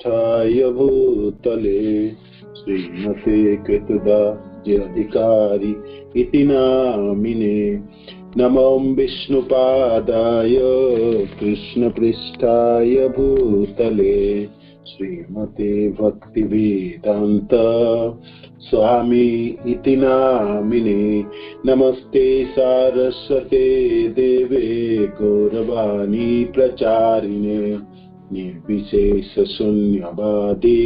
पृष्ठाय भूतले श्रीमते कृतदास्याधिकारी इति नामिने। नमो विष्णुपादाय कृष्णपृष्ठाय भूतले श्रीमते भक्तिवेदांत स्वामी इति नामिने। नमस्ते सारस्वते देवे गौरवाणी प्रचारिणे निर्विशेष शून्यवादी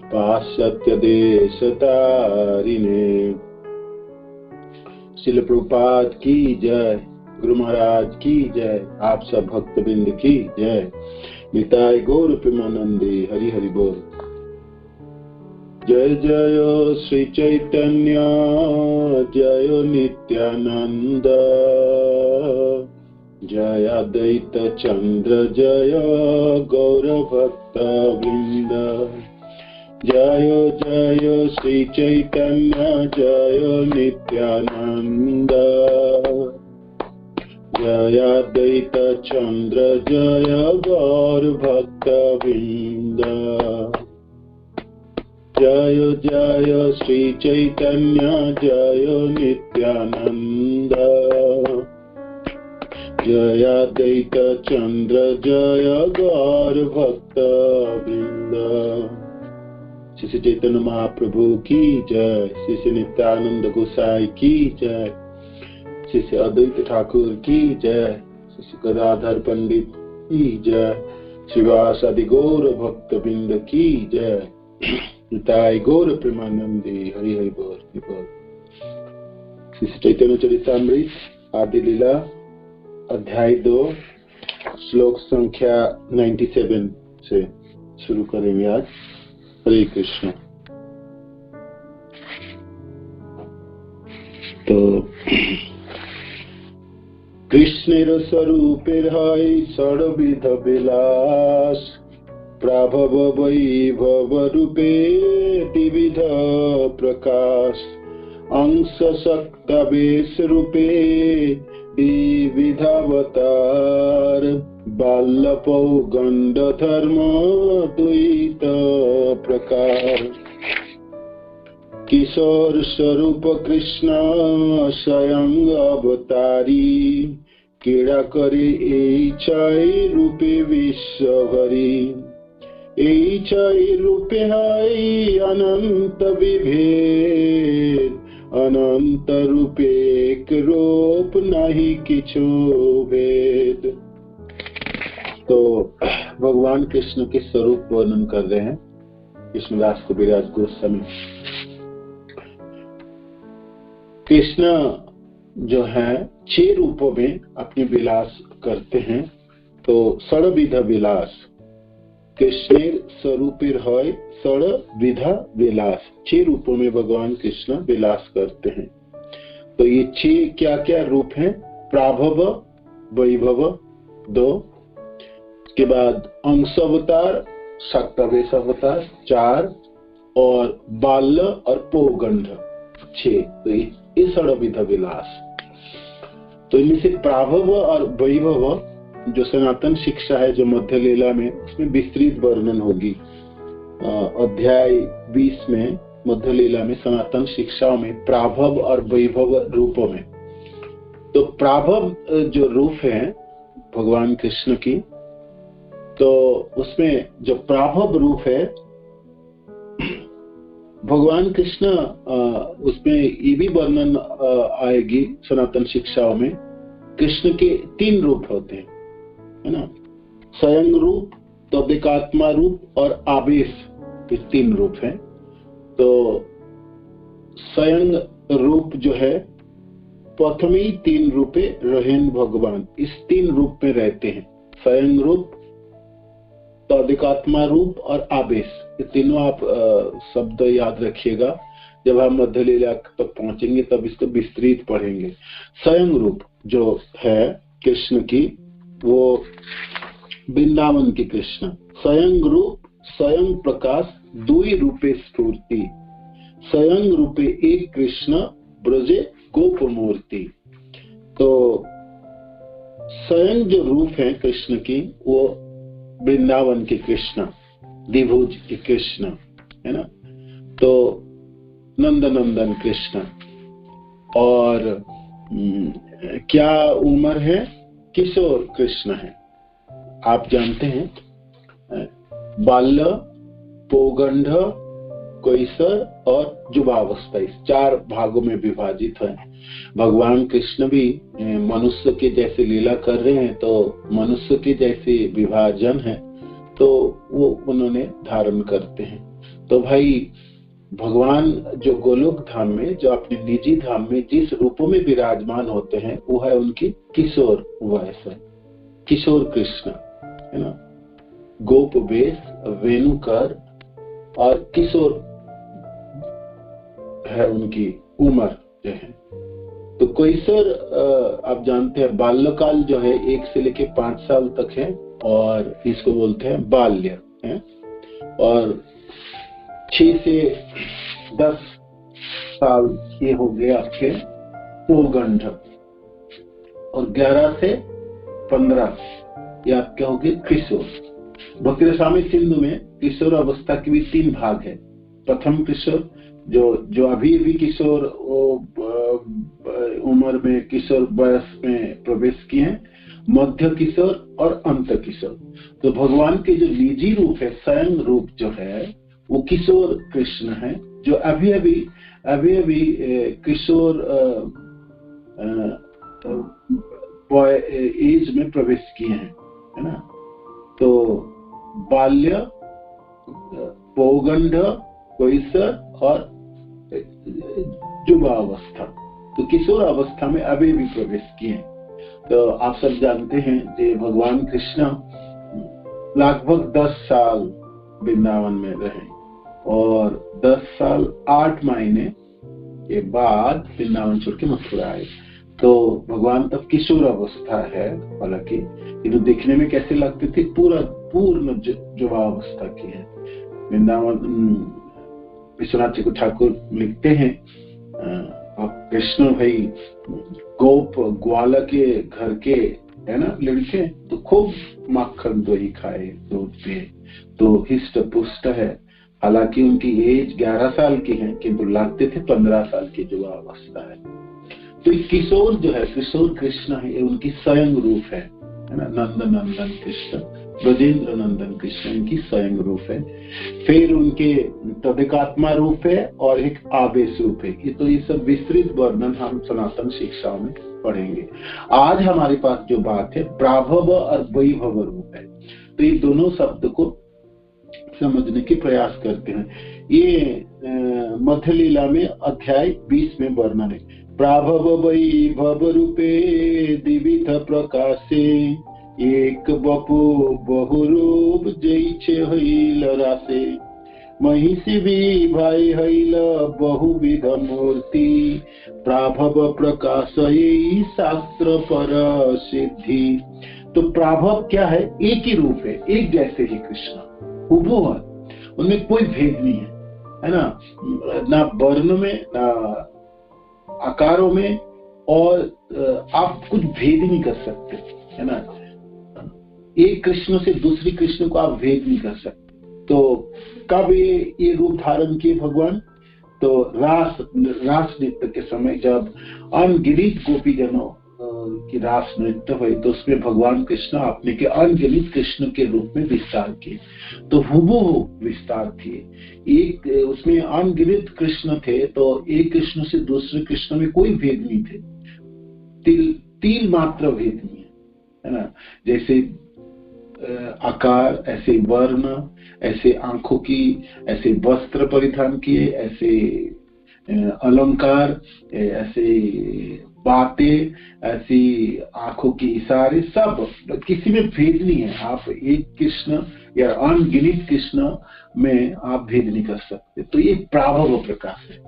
पाश्चात्य देशतारिणे। श्रील प्रभुपाद की जय, गुरु महाराज की जय, आप सब भक्तबिंद की जय। निताय गौर प्रेमानंदे हरि हरि बोल। जय जय श्री चैतन्य जय नित्यानंद जय अद्वैत चंद्र जय गौर भक्त वृंद। जय जय श्री चैतन्य जय नित्यानंद जय अद्वैत चंद्र जय गौर भक्त वृंद। जय जय श्री चैतन्य जय नित्यानंद जय अद्वैत चंद्र जय गौर भक्त वृंद। श्री चैतन्य महाप्रभु की जय, श्री नित्यानंद गोसाई की जय, श्री अद्वैत ठाकुर की जय, श्री गदाधर पंडित की जय, श्रीवास आदि गौर भक्त बिंद की जय। निताय गौर प्रेमानंदे हरि हरि बोल। श्री चैतन्य चरितामृत आदि लीला अध्याय 2 श्लोक संख्या 97 से शुरू करेंगे आज। हरे कृष्ण। तो कृष्णेर स्वरूपेर হয় ষড়বিধ বিলাস प्राभव वैभव रूपे द्विविध प्रकाश अंश शक्त वेश रूपे द्विविधावतार बाल्यपौ गंड धर्म द्वैत प्रकार। किशोर स्वरूप कृष्ण स्वयं अवतारी क्रीड़ा करे এই ছয় রূপে বিশ্বভরি। এই ছয় রূপে হয় অনন্ত বিভেদ अनंत रूपे एक रूप नहीं किछु भेद। तो भगवान कृष्ण के स्वरूप वर्णन कर रहे हैं कृष्णदास कबीरदास गोस्वामी। कृष्ण जो है 6 रूपों में अपनी विलास करते हैं। तो षड़विध विलास कृष्णेर स्वरूपेर হয় षड़विध विलास, 6 रूपों में भगवान कृष्ण विलास करते हैं। तो ये 6 क्या क्या रूप हैं? प्राभव वैभव 2, के बाद अंश अवतार शक्तवेश अवतार 4 और बाल्य और पौगंड 6। तो ये षड़विध विलास। तो इनमें से प्राभव और वैभव जो सनातन शिक्षा है जो मध्य लीला में, उसमें विस्तृत वर्णन होगी। अध्याय 20 में मध्य लीला में सनातन शिक्षाओं में प्राभव और वैभव रूपों में। तो प्राभव जो रूप है भगवान कृष्ण की, तो उसमें जो प्राभव रूप है भगवान कृष्ण, उसमें ये भी वर्णन आएगी सनातन शिक्षाओं में। कृष्ण के 3 रूप होते हैं, है ना? स्वयं रूप, तदेकात्मा रूप और आवेश, ये 3 रूप हैं। तो स्वयं रूप जो है प्रथमी 3 रूपे रहें भगवान, इस 3 रूप में रहते हैं। स्वयं रूप, तदेकात्मा रूप और आवेश, ये तीनों आप शब्द याद रखिएगा। जब हम मध्य लीला तक पहुंचेंगे तब इसको विस्तृत पढ़ेंगे। स्वयं रूप जो है कृष्ण की, वो वृंदावन की कृष्ण। स्वयं रूप स्वयं प्रकाश 2 रूपे स्फूर्ति, स्वयं रूपे एक कृष्ण ब्रजे गोप मूर्ति। तो स्वयं जो रूप है कृष्ण की, वो वृंदावन के कृष्ण। द्विभुज कृष्ण, है ना। तो नंदनंदन कृष्ण। और क्या उम्र है? किशोर कृष्ण है। आप जानते हैं बाल्य, पौगंड, कैशोर और युवावस्था, इस 4 भागों में विभाजित है। भगवान कृष्ण भी मनुष्य के जैसे लीला कर रहे हैं, तो मनुष्य के जैसे विभाजन है तो वो उन्होंने धारण करते हैं। तो भाई भगवान जो गोलोक धाम में, जो अपने निजी धाम में जिस रूपों में विराजमान होते हैं वो है उनकी किशोर वयस है, किशोर कृष्ण, है ना। गोप वेश, वेणुकर और किशोर है उनकी उम्र जो है। तो कैशोर आप जानते हैं बाल्यकाल जो है 1 से लेके 5 साल तक है, और इसको बोलते हैं बाल्य है। और 6 से 10 साल ये हो गए आपके पौगंड, और 11 से 15 ये आपके हो गए किशोर। भक्ति रसामृत सिंधु में किशोर अवस्था के भी 3 भाग है। प्रथम किशोर जो अभी किशोर उम्र में, किशोर वयस में प्रवेश किए हैं, मध्य किशोर और अंत किशोर। तो भगवान के जो निजी रूप है, स्वयं रूप जो है वो किशोर कृष्ण है, जो अभी किशोर एज में प्रवेश किए हैं, है ना। तो बाल्य, पौगंड, कैशोर और युवावस्था, तो किशोर अवस्था में अभी भी प्रवेश किए हैं। तो आप सब जानते हैं कि भगवान कृष्ण लगभग 10 साल वृंदावन में रहे, और 10 साल 8 महीने के बाद वृंदावन छोड़ के मथुरा आए। तो भगवान तब किशोर अवस्था है, हालांकि ये देखने में कैसे लगते थे, पूर्ण युवावस्था की है। वृंदावन विश्वनाथ जी को ठाकुर लिखते हैं, कृष्ण भाई गोप ग्वाल के घर के, है ना, लड़के, तो खूब माखन दही खाए, दूध पिए, तो हिष्ट पुष्ट है। हालांकि उनकी एज 11 साल की है, किंतु लगते थे 15 साल की युवावस्था है। तो किशोर जो है, किशोर कृष्ण है, ये उनकी स्वयं रूप है ना। नंदन कृष्ण, ब्रजेंद्र नंदन कृष्ण इनकी स्वयं रूप है। फिर उनके तदेकात्मा रूप है और एक आवेश रूप है। ये सब विस्तृत वर्णन हम सनातन शिक्षाओं में पढ़ेंगे। आज हमारे पास जो बात है, प्राभव और वैभव रूप है। तो ये दोनों शब्द को समझने के प्रयास करते हैं। ये मध्य लीला में अध्याय 20 में वर्णन है। प्राभव वैभव रूपे दिविध प्रकाशे, एक बपु बहुरूप जैछे हईल रासे, महिषी भी भाई हईल बहुविध मूर्ति, प्राभव प्रकाश यही शास्त्र पर सिद्धि। तो प्राभव क्या है? एक ही रूप है, एक जैसे ही कृष्ण हुबहू है, उनमें कोई भेद नहीं है ना, ना वर्ण में, ना आकारों में, और आप कुछ भेद नहीं कर सकते, है ना। एक कृष्ण से दूसरी कृष्ण को आप भेद नहीं कर सकते। तो कब ये रूप धारण किए भगवान? तो रास नृत्य के समय, जब अनगिनत गोपीजनों की रास नृत्य हुई, तो उसमें भगवान कृष्ण अपने के अनगिनत कृष्ण के रूप में विस्तार किए। तो हुबहू विस्तार किए, एक उसमें अनगिनत कृष्ण थे, तो एक कृष्ण से दूसरे कृष्ण में कोई भेद नहीं थे, तिल मात्र भेद नहीं है ना। जैसे आकार, ऐसे वर्ण, ऐसे आंखों की, ऐसे वस्त्र परिधान किए, ऐसे अलंकार, ऐसे बातें, ऐसी आंखों की इशारे, सब किसी में भेद नहीं है। आप एक कृष्ण या अनगिनत कृष्ण में आप भेद नहीं कर सकते। तो ये प्राभव प्रकाश है,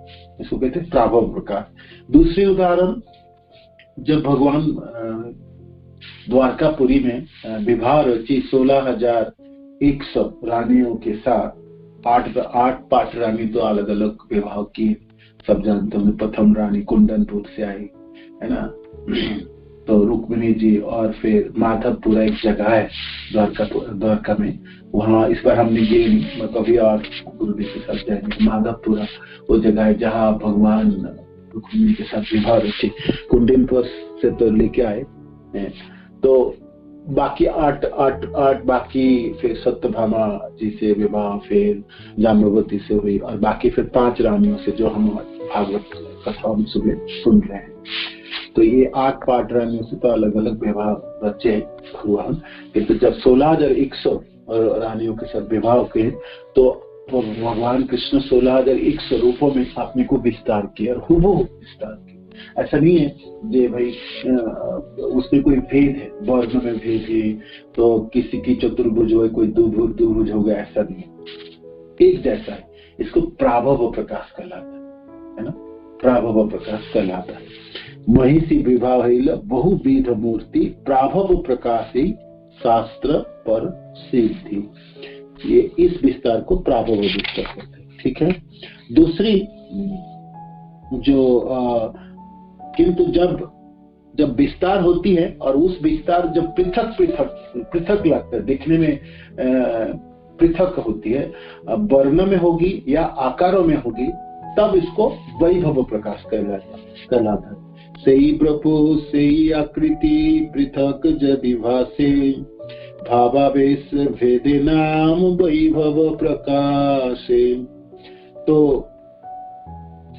इसको कहते हैं प्राभव प्रकाश। दूसरी उदाहरण, जब भगवान द्वारकापुरी में विवाह रची 16,100 रानियों के साथ, 8 पाठ रानी तो अलग अलग विवाह की, सब जानते होंगे। प्रथम रानी कुंदनपुर से आई, है ना। तो रुक्मिणी जी और फिर माधवपुरा एक जगह है द्वारका में, वहाँ इस बार हमने गए नहीं, कभी और गुरुदेव के साथ जाएंगे। माधवपुरा वो जगह है जहाँ भगवान रुक्मिणी के साथ विवाह रची, कुंडिनपुर से तो लेके आए। तो बाकी आठ बाकी फिर सत्यभामा जी से विवाह, फिर जाम्बवती से हुई, और बाकी फिर 5 रानियों से जो हम भागवत कथाओं में सुन रहे हैं। तो ये 8 पाठ रानियों से तो अलग अलग विवाह रचे भगवान, किंतु जब 16,100 रानियों के साथ विवाह किए तो भगवान कृष्ण 16,100 रूपों में अपने को विस्तार किया और हुबहू विस्तार किया। ऐसा नहीं है जे भाई उसमें कोई भेद है, वर्ण में भेद है, तो किसी की चतुर्भुज हो, कोई दुर्भुज हो गया, ऐसा नहीं है, एक जैसा है। इसको प्राभव प्रकाश कहलाता है ना, प्राभव प्रकाश कहलाता है। महिषी विवाह बहुविध मूर्ति प्राभव प्रकाशी शास्त्र पर सिद्धि, ये इस विस्तार को प्राभव विस्तार कहते हैं। ठीक है। दूसरी जो किंतु जब विस्तार होती है और उस विस्तार जब पृथक लगता है, दिखने में पृथक होती है, वर्ण में होगी या आकारों में होगी, तब इसको वैभव प्रकाश कहलाता है। सेई प्रभु सेई आकृति पृथक यदि भासे, भावावेश भेदे नाम वैभव प्रकाशे। तो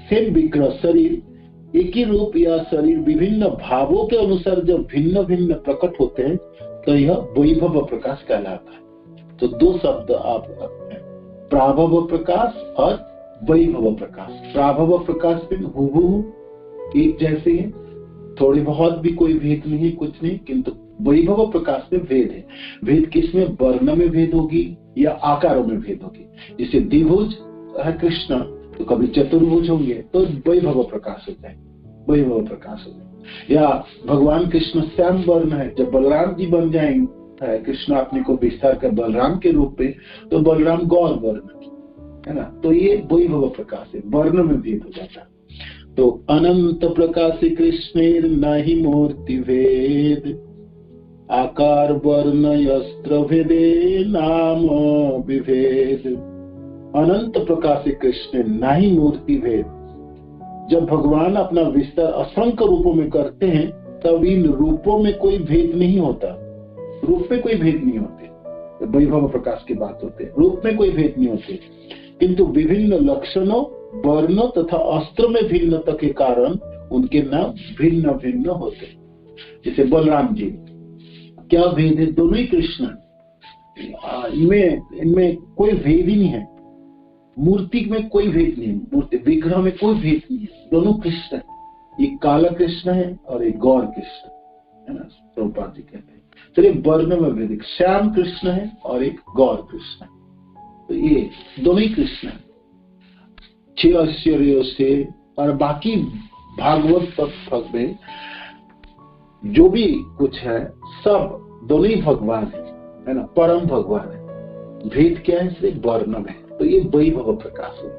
सेम विग्रह शरीर, एक ही रूप या शरीर विभिन्न भावों के अनुसार जब भिन्न भिन्न प्रकट होते हैं तो यह वैभव प्रकाश कहलाता है। तो 2 शब्द आप रखते हैं, प्राभव प्रकाश और वैभव प्रकाश। प्राभव प्रकाश में हुबहू एक जैसे है, थोड़ी बहुत भी कोई भेद नहीं है, कुछ नहीं, किंतु वैभव प्रकाश में भेद है। भेद किसमें? वर्ण में भेद होगी या आकारों में भेद होगी। जैसे द्विभुज है कृष्ण, तो कभी चतुर्भुज होंगे तो वैभव प्रकाश हो जाए, वैभव प्रकाश हो जाए। या भगवान कृष्ण श्याम वर्ण है, जब बलराम जी बन जाएंगे, कृष्ण अपने को विस्तार कर बलराम के रूप में, तो बलराम गौर वर्ण है ना, तो ये वैभव प्रकाश है, वर्ण में भेद हो जाता है। तो अनंत प्रकाश कृष्णेर नहीं मूर्ति भेद, आकार वर्ण अस्त्र भेदे नाम विभेद। अनंत प्रकाश कृष्ण नहीं मूर्ति भेद, जब भगवान अपना विस्तार असंख्य रूपों में करते हैं तब इन रूपों में कोई भेद नहीं होता, रूप में कोई भेद नहीं होते। वैभव प्रकाश की बात होते हैं, रूप में कोई भेद नहीं होते, किंतु विभिन्न लक्षणों, वर्णों तथा अस्त्र में भिन्नता के कारण उनके नाम भिन्न भिन्न होते। जैसे बलराम जी, क्या भेद है? दोनों ही कृष्ण, इनमें कोई भेद ही नहीं है। मूर्ति में कोई भेद नहीं है, मूर्ति विग्रह में कोई भेद नहीं है, दोनों कृष्ण है। एक काला कृष्ण है और एक गौर कृष्ण है ना, प्रभुपाद जी कहते हैं। चलिए वर्ण में भेद, श्याम कृष्ण है और एक गौर कृष्ण है, तो ये दोनों ही कृष्ण है। 6 ऐश्वर्यों से और बाकी भागवत तत्व में जो भी कुछ है सब दोनों ही भगवान है ना, परम भगवान है। भेद क्या है? सिर्फ वर्ण में। तो ये वैभव प्रकाश है।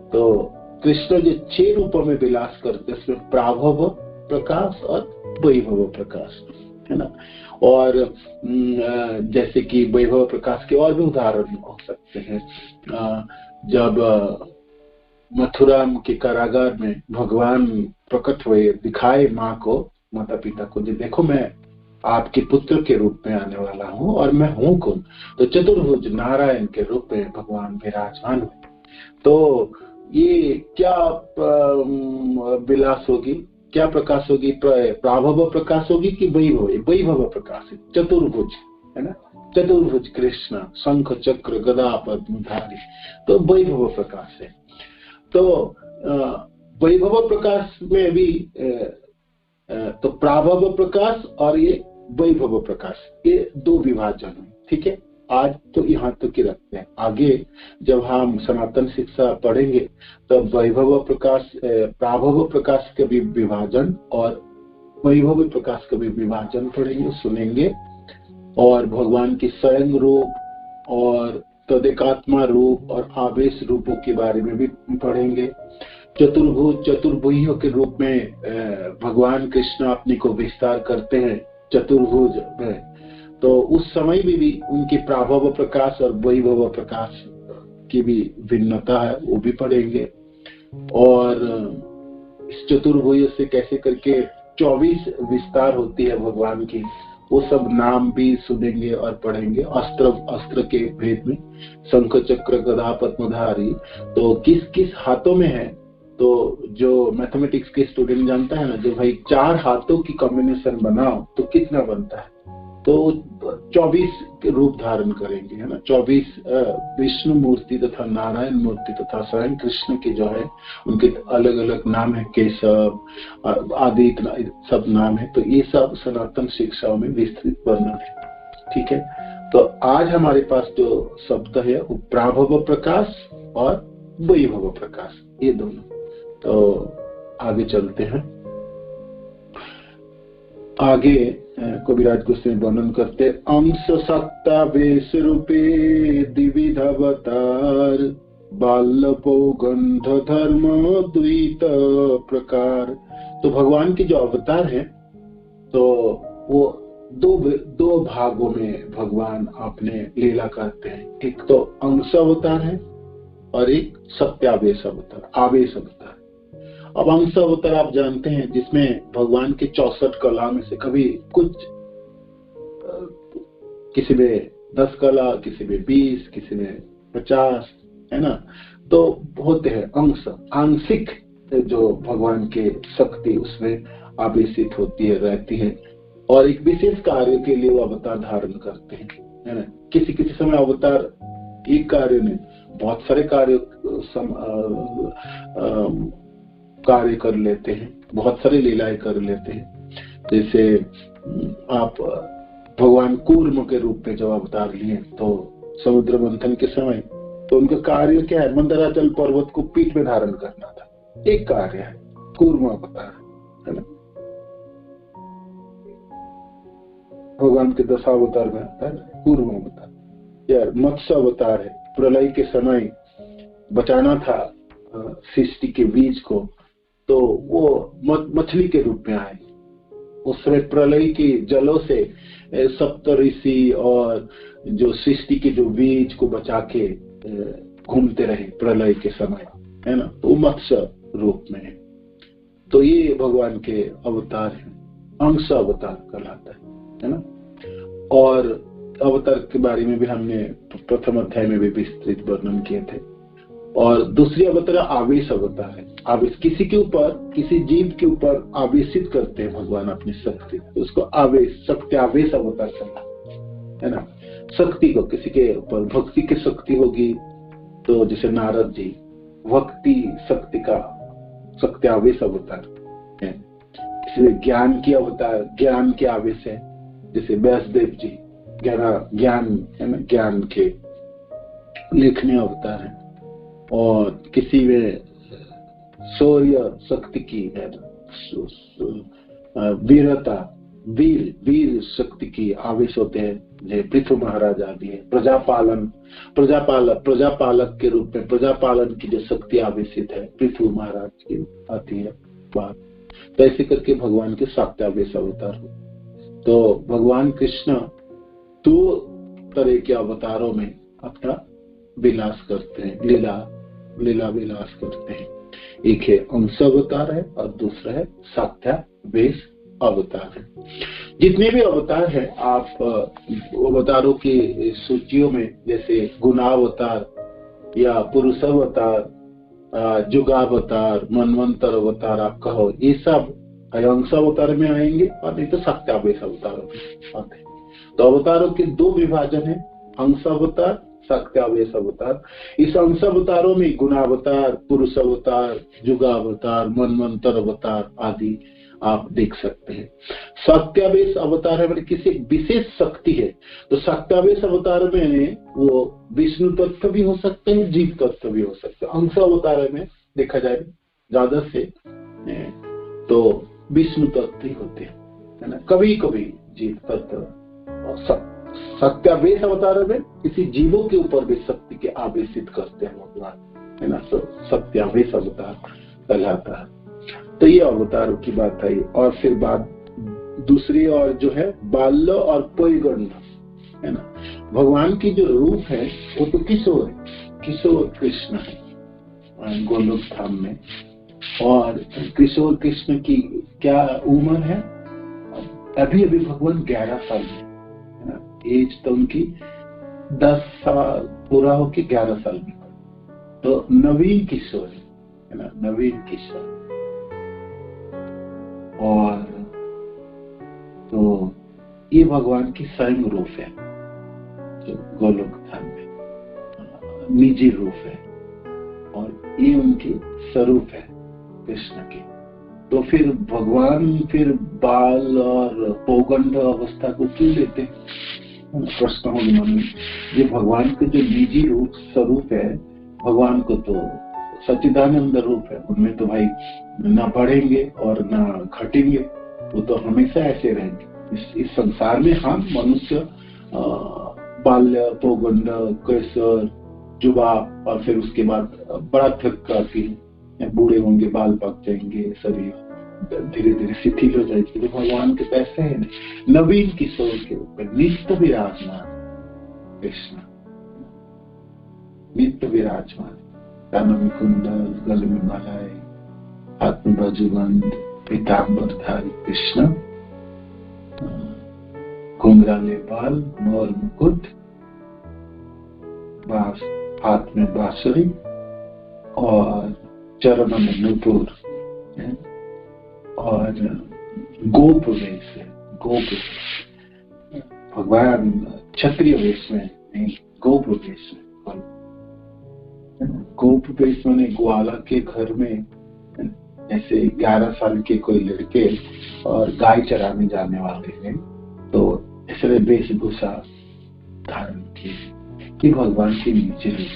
तो कृष्ण जो 6 रूपों में विलास करते हैं, उसमें प्राभव प्रकाश और वैभव प्रकाश है ना। और जैसे कि वैभव प्रकाश के और भी उदाहरण हो सकते हैं। जब मथुरा के कारागार में भगवान प्रकट हुए, दिखाए माँ को, माता पिता को, जो देखो मैं आपके पुत्र के रूप में आने वाला हूँ और मैं हूँ कौन? तो चतुर्भुज नारायण के रूप में भगवान विराजमान हुए। तो ये क्या विलास होगी, क्या प्रकाश होगी? प्राभव प्रकाश होगी कि वैभव? वैभव प्रकाश है, चतुर्भुज है ना, चतुर्भुज कृष्ण, शंख चक्र गदा पद्मधारी, तो वैभव प्रकाश है। तो वैभव प्रकाश में भी तो प्राभव प्रकाश और ये वैभव प्रकाश, ये 2 विभाजन है। ठीक है, आज तो यहाँ तक ही रखते हैं। आगे जब हम सनातन शिक्षा पढ़ेंगे तब वैभव प्रकाश, प्राभव प्रकाश के भी विभाजन और वैभव प्रकाश का भी विभाजन पढ़ेंगे, सुनेंगे। और भगवान की स्वयं रूप और तदेकात्मा रूप और आवेश रूपों के बारे में भी पढ़ेंगे। चतुर्भुज के रूप में भगवान कृष्ण अपने को विस्तार करते हैं चतुर्भुज में। तो उस समय में भी उनकी प्राभव प्रकाश और वैभव प्रकाश की भी भिन्नता है, वो भी पढ़ेंगे। और इस चतुर्भुज से कैसे करके 24 विस्तार होती है भगवान की, वो सब नाम भी सुनेंगे और पढ़ेंगे। अस्त्र के भेद में शंख चक्र गदा पद्मधारी तो किस किस हाथों में है। तो जो मैथमेटिक्स के स्टूडेंट जानता है ना, जो भाई 4 हाथों की कॉम्बिनेशन बनाओ तो कितना बनता है, तो 24 रूप धारण करेंगे, है ना। 24 विष्णु मूर्ति तथा नारायण मूर्ति तथा स्वयं कृष्ण के जो है उनके अलग अलग नाम है, केशव आदि सब नाम है। तो ये सब सनातन शिक्षाओं में विस्तृत वर्णन है, ठीक है। तो आज हमारे पास जो शब्द है वो प्राभव प्रकाश और वैभव प्रकाश, ये दोनों। तो आगे चलते हैं। आगे कविराज गोस्वामी वर्णन करते, अंश सत्ता वेश रूपे द्विविध अवतार बाल्यपो गंध धर्म द्वैत प्रकार। तो भगवान के जो अवतार है तो वो दो भागों में भगवान अपने लीला करते हैं। एक तो अंश अवतार है और एक सत्यावेश अवतार, आवेश अवतार। अब अंश अवतार आप जानते हैं जिसमें भगवान के 64 कला में से कभी कुछ, किसी में 10 कला, किसी में 20, किसी में 50, है ना। तो होते हैं अंश, आंशिक जो भगवान के शक्ति उसमें आवेशित होती है, रहती है, और एक विशेष कार्य के लिए वो अवतार धारण करते हैं, है ना। किसी किसी समय अवतार एक कार्य में बहुत सारे कार्य कर लेते हैं, बहुत सारी लीलाएं कर लेते हैं। जैसे आप भगवान कूर्म के रूप में जब अवतार लिए तो समुद्र मंथन के समय, तो उनका कार्य क्या है, मंदराचल पर्वत को पीठ में धारण करना था, एक कार्य है, कूर्म अवतार, है ना। भगवान के 10 अवतार में आता है कूर्म अवतार। या मत्स्य अवतार है, प्रलय के समय बचाना था सृष्टि के बीज को, तो वो मछली के रूप में आए। उस समय प्रलय के जलों से सप्त ऋषि और जो सृष्टि के जो बीज को बचा के घूमते रहे प्रलय के समय, है ना। तो मत्स्य रूप में है। तो ये भगवान के अवतार हैं, अंश अवतार कहलाता है ना। और अवतार के बारे में भी हमने प्रथम अध्याय में भी विस्तृत वर्णन किए थे। और दूसरी अवतार आवेश अवतार है। आवेश किसी के ऊपर, किसी जीव के ऊपर आवेशित करते हैं भगवान अपनी शक्ति, तो उसको आवेश, शक्ति आवेश अवतार कहता है ना। शक्ति को, किसी के ऊपर भक्ति की शक्ति होगी तो जैसे नारद जी भक्ति शक्ति का शक्ति आवेश अवतार है। किसी में ज्ञान की अवतार, ज्ञान के आवेश है, जैसे व्यासदेव जी ज्ञान है ना, ज्ञान के लिखने अवतार है। और किसी में शौर्य शक्ति की है, वीरता, वीर शक्ति की आवेश होते हैं, जैसे पृथु महाराज आदि है। प्रजापालक के रूप में प्रजापालन की जो शक्ति आवेशित है पृथु महाराज की आती है बात। तो ऐसे करके भगवान के सात्यावेश अवतार हो। तो भगवान कृष्ण 2 तरह के अवतारों में अपना विलास करते हैं, लीला विलास करते हैं। एक है अंश अवतार है और दूसरा है सात्यावेश अवतार है। जितने भी अवतार है आप अवतारों की सूचियों में, जैसे गुणावतार या पुरुषावतार, जुगावतार, मनवंतर अवतार आप कहो, ये सब अंश अवतार में आएंगे और नहीं तो सात्यावेश अवतारों में आते हैं। तो अवतारों के 2 विभाजन है, अंश अवतार, सात्यावेश अवतार। इस अंश अवतारों में गुणावतार, पुरुष अवतार, जुगावतार, मनवंतर अवतार आदि आप देख सकते हैं। सात्यावेश अवतार है, किसी विशेष शक्ति है। तो सात्यावेश अवतार में वो विष्णु तत्व भी हो सकते हैं, जीव तत्व भी हो सकते हैं। अंश अवतार में देखा जाए ज्यादा से तो विष्णु तत्व ही होते हैं, है ना, कभी कभी जीव तत्व। और सत्यावेश अवतार में किसी जीवों के ऊपर भी शक्ति के आवेशित करते हैं भगवान, है ना। तो सत्यावेश अवतार। कहलाता है। तो ये अवतारों की बात आई। और फिर बात दूसरी और जो है बाल्य और पैगंड है ना, भगवान की जो रूप है वो तो किशोर कृष्ण है गोलोक धाम में। और किशोर कृष्ण की क्या उम्र है? अभी अभी भगवान 11 साल में है ना, एज तो उनकी 10 साल पूरा होके 11 साल में, तो नवीन किशोर है ना, नवीन किशोर। और तो ये भगवान की स्वयं रूप है जो गोलोक धाम में निजी रूप है, और ये उनकी स्वरूप है कृष्ण की। तो फिर भगवान फिर बाल और पौगंड अवस्था को क्यों लेते हैं? प्रश्न होने मन में। ये भगवान के जो निजी रूप स्वरूप है, भगवान को तो सच्चिदानंद रूप है, उनमें तो भाई ना बढ़ेंगे और ना घटेंगे, वो तो हमेशा ऐसे रहेंगे। इस संसार में हम मनुष्य बाल्य, पौगंड, कैसर, जुबा, और फिर उसके बाद बड़ा थकाती है, बूढ़े होंगे, बाल पक जाएंगे, शरीर धीरे धीरे शिथिल हो जाएगी। तो भगवान के पैसे है नहीं, नवीन किशोर के ऊपर नित्य विराजमान कृष्ण, नित्य विराजमान, कान में कुंडल, गले में मालाएं, हाथ में बाजूबंद, पीताम्बर धारी कृष्ण, घुंघराले बाल, मोर मुकुट, हाथ में बांसुरी और चरणों में नूपुर, और गोप वेश है, गोप भगवान क्षत्रिय वेश में नहीं, गोप वेश में। गोप वेश माने ग्वाला के घर में ऐसे 11 साल के कोई लड़के और गाय चराने जाने वाले हैं, तो ऐसे वेशभूषा धारण की, कि भगवान के नीचे रूप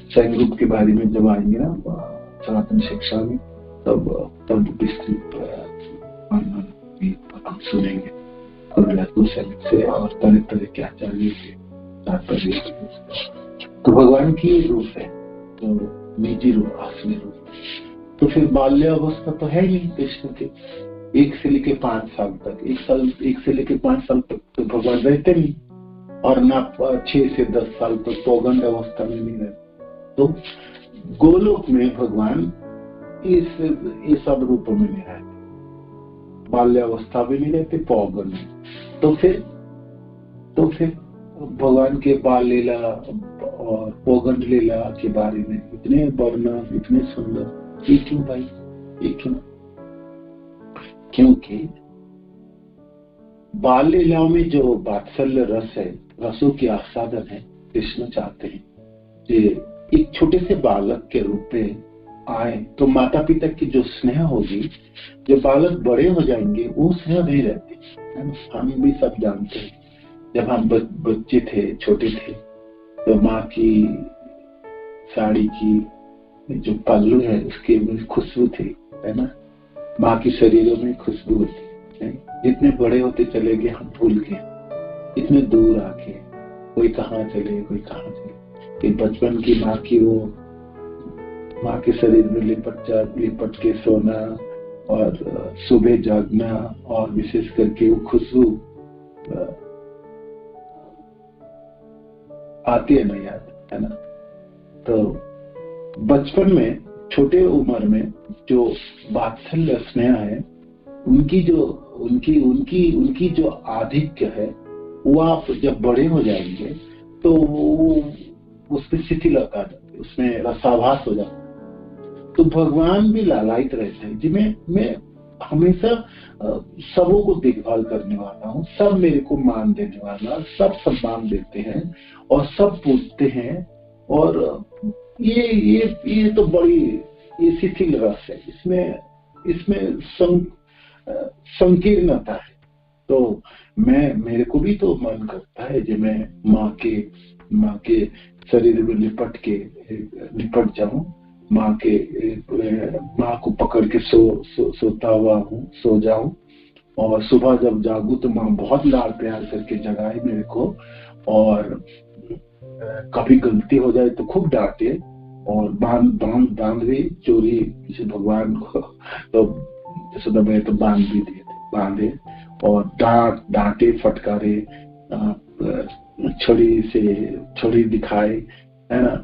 स्वयं रूप के बारे में जब आएंगे ना सनातन शिक्षा में, तब विस्तृत हम सुनेंगे से और तरह तरह के आचार्य के तात्पर्य। तो भगवान की रूप है तो निजी रूप, असली रूप। तो फिर बाल्य अवस्था तो है नहीं कृष्ण के, 1 से लेके 5 साल तक, 1 से लेके 5 साल तक तो भगवान रहते नहीं, और ना 6 से 10 साल तक पौगंड अवस्था में नहीं रहते। तो गोलोक में भगवान इस सब रूपों में नहीं रहते, बाल्य अवस्था में नहीं रहते, पौगंड में। तो फिर भगवान के बाल लीला और पौगंड लीला के बारे में इतने वर्णन, इतने सुंदर, ये क्यों भाई, ये क्यों? क्योंकि बाल लीलाओं में जो वात्सल्य रस है, रसों की आस्वादन है, कृष्ण चाहते हैं कि एक छोटे से बालक के रूप में आए, तो माता पिता की जो स्नेह होगी, जब बालक बड़े हो जाएंगे वो स्नेह नहीं रहती। हम भी सब जानते हैं, जब हम बच्चे थे, छोटे थे, तो माँ की साड़ी की जो पल्लू है उसके में खुशबू थी, है ना, माँ की शरीरों में खुशबू होती है। जितने बड़े होते चले गए हम भूल गए, इतने दूर आके कोई कहाँ चले, कोई कहाँ चले। कि बचपन की माँ की वो माँ के शरीर में लिपट के सोना और सुबह जागना, और विशेष करके वो खुशबू आती है ना, याद है ना। तो बचपन में, छोटे उम्र में जो वात्सल्य स्नेह है, उनकी जो आधिक्य है, वो आप जब बड़े हो जाएंगे तो उसमें शिथिलता आ जाती है, उसमें रसाभास हो जाता है। तो भगवान भी लालायित रहते हैं, जिन्हें मैं हमेशा सबों को देखभाल करने वाला हूँ, सब मेरे को मान देने वाला, सब सम्मान देते हैं और सब पूछते हैं, और ये तो बड़ी ये शिथिल रस है, इसमें संकीर्णता है। तो मेरे को भी तो मन करता है जब मैं माँ के शरीर में लिपट जाऊं, माँ को पकड़ के सोता हुआ हूँ, सो जाऊं, और सुबह जब जागू तो माँ बहुत लाड प्यार करके जगाए मेरे को, और कभी गलती हो जाए तो खूब डांटे, और बांध भी चोरी किसी भगवान को तो यशोदा मैया तो बांध भी दिए थे, बांधे और डांटे फटकारे, छड़ी दिखाए, है ना।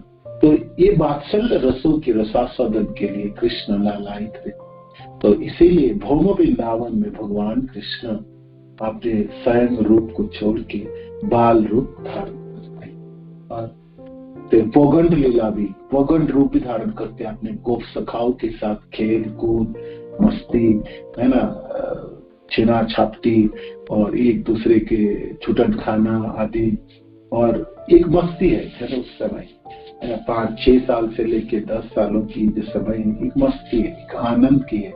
तो ये वात्सल्य रसों के रसास्वादन के लिए कृष्ण लालायित थे। तो इसीलिए भौम वृंदावन में भगवान कृष्ण अपने स्वयं रूप को छोड़ के बाल रूप धारण करते हैं और पौगंड लीला भी, पौगंड रूप भी धारण करते हैं, अपने गोप सखाओं के साथ खेल कूद मस्ती, है ना, छीना छापटी और एक दूसरे के छुटन खाना आदि। और एक मस्ती है उस समय, 5-6 साल से लेके 10 सालों की जो समय एक मस्ती है, एक आनंद की है।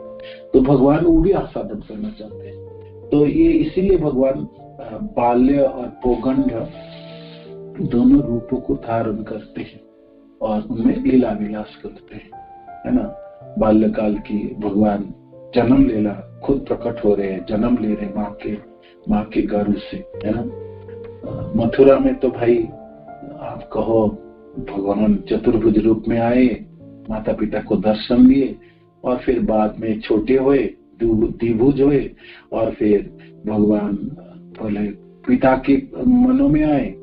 तो भगवान वो भी आस्वादन करना चाहते हैं। तो ये इसीलिए भगवान बाल्य और पौगंड दोनों रूपों को धारण करते हैं और उनमें लीला विलास करते हैं, है ना। बाल्यकाल की भगवान जन्म लीला खुद प्रकट हो रहे हैं, जन्म ले रहे माँ के गर्भ से, है ना। मथुरा में तो भाई आप कहो भगवान चतुर्भुज रूप में आए, माता पिता को दर्शन दिए और फिर बाद में छोटे हुए, द्विभुज हुए और फिर भगवान पहले पिता के मनों में आए,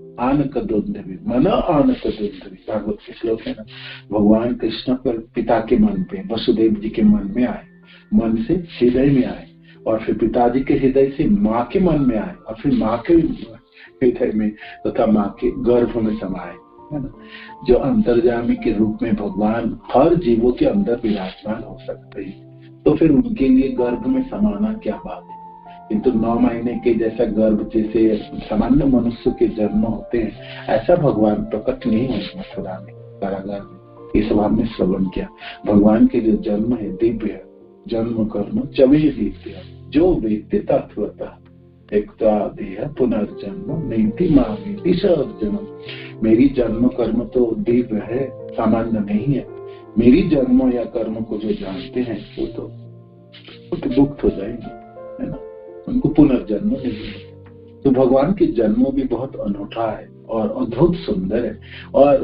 भागवत के श्लोक है ना। भगवान कृष्ण पर पिता के मन पे, वसुदेव जी के मन में आए, मन से हृदय में आए और फिर पिताजी के हृदय से माँ के मन में आए और फिर माँ के हृदय में तथा माँ के गर्भ में समाये, है ना। जो अंतर्यामी के रूप में भगवान हर जीवों के अंदर विराजमान हो सकते हैं, तो फिर उनके लिए गर्भ में समाना क्या बात है। किंतु 9 महीने के जैसा गर्भ जैसे सामान्य मनुष्य के जन्म होते हैं, ऐसा भगवान प्रकट नहीं हुए मथुरा में, कारागार में। इस भाव में श्रवण किया, भगवान के जो जन्म है दिव्य है, जन्म कर्म चवे दिव्य, जो व्यक्ति तत्वतः एक देह पुनर्जन्म नीति मांगी जन्म। मेरी जन्म कर्म तो दिव्य है, सामान्य नहीं है। मेरी जन्म या कर्म को जो जानते हैं वो तो मुक्त हो जाएंगे, है ना, उनको पुनर्जन्म नहीं है। तो भगवान के जन्म भी बहुत अनूठा है और अद्भुत सुंदर है और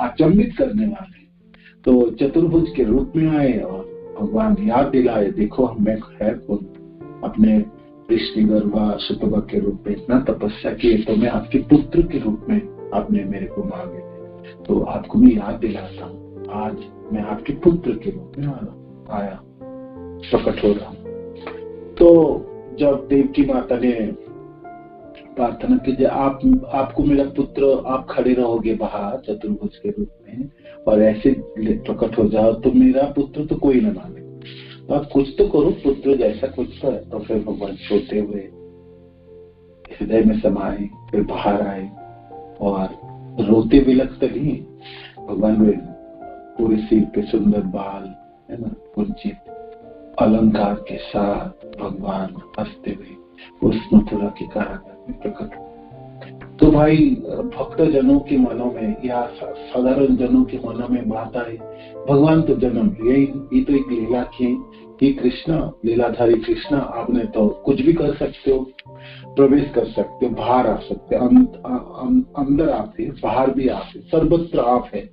अचंभित करने वाले। तो चतुर्भुज के रूप में आए और भगवान याद दिलाए, देखो मैं है कौन। अपने विष्णुगर्भा सुतवा के रूप में इतना तपस्या किए, तो मैं आपके पुत्र के रूप में आपने मेरे को मांगे थे, तो आपको मैं याद दिलाता हूँ। आज मैं आपके पुत्र के रूप में आया, प्रकट हो रहा हूँ। तो जब देवकी माता ने प्रार्थना की, आपको मेरा पुत्र, आप खड़े रहोगे बाहर चतुर्भुज के रूप में और ऐसे प्रकट हो जाओ, तो मेरा पुत्र तो कोई न माने, तो आप कुछ तो करो पुत्र जैसा कुछ तो है। तो फिर भगवान छोटे हुए, हृदय में समाये, फिर बाहर आए और रोते बिलखते नहीं, भगवान में पूरे सिर पे सुंदर बाल, है ना, कुंचित अलंकार के साथ भगवान हंसते हुए उस मथुरा के कारागार में प्रकट। तो भाई भक्त जनों के मनों में या साधारण जनों के मनों में बात आई, भगवान तो जन्म लिए, ये तो एक लीला की, ये कृष्ण लीलाधारी कृष्ण, आपने तो कुछ भी कर सकते हो, प्रवेश कर सकते हो, बाहर आ सकते हो, अंदर आते बाहर भी आते, सर्वत्र आप है।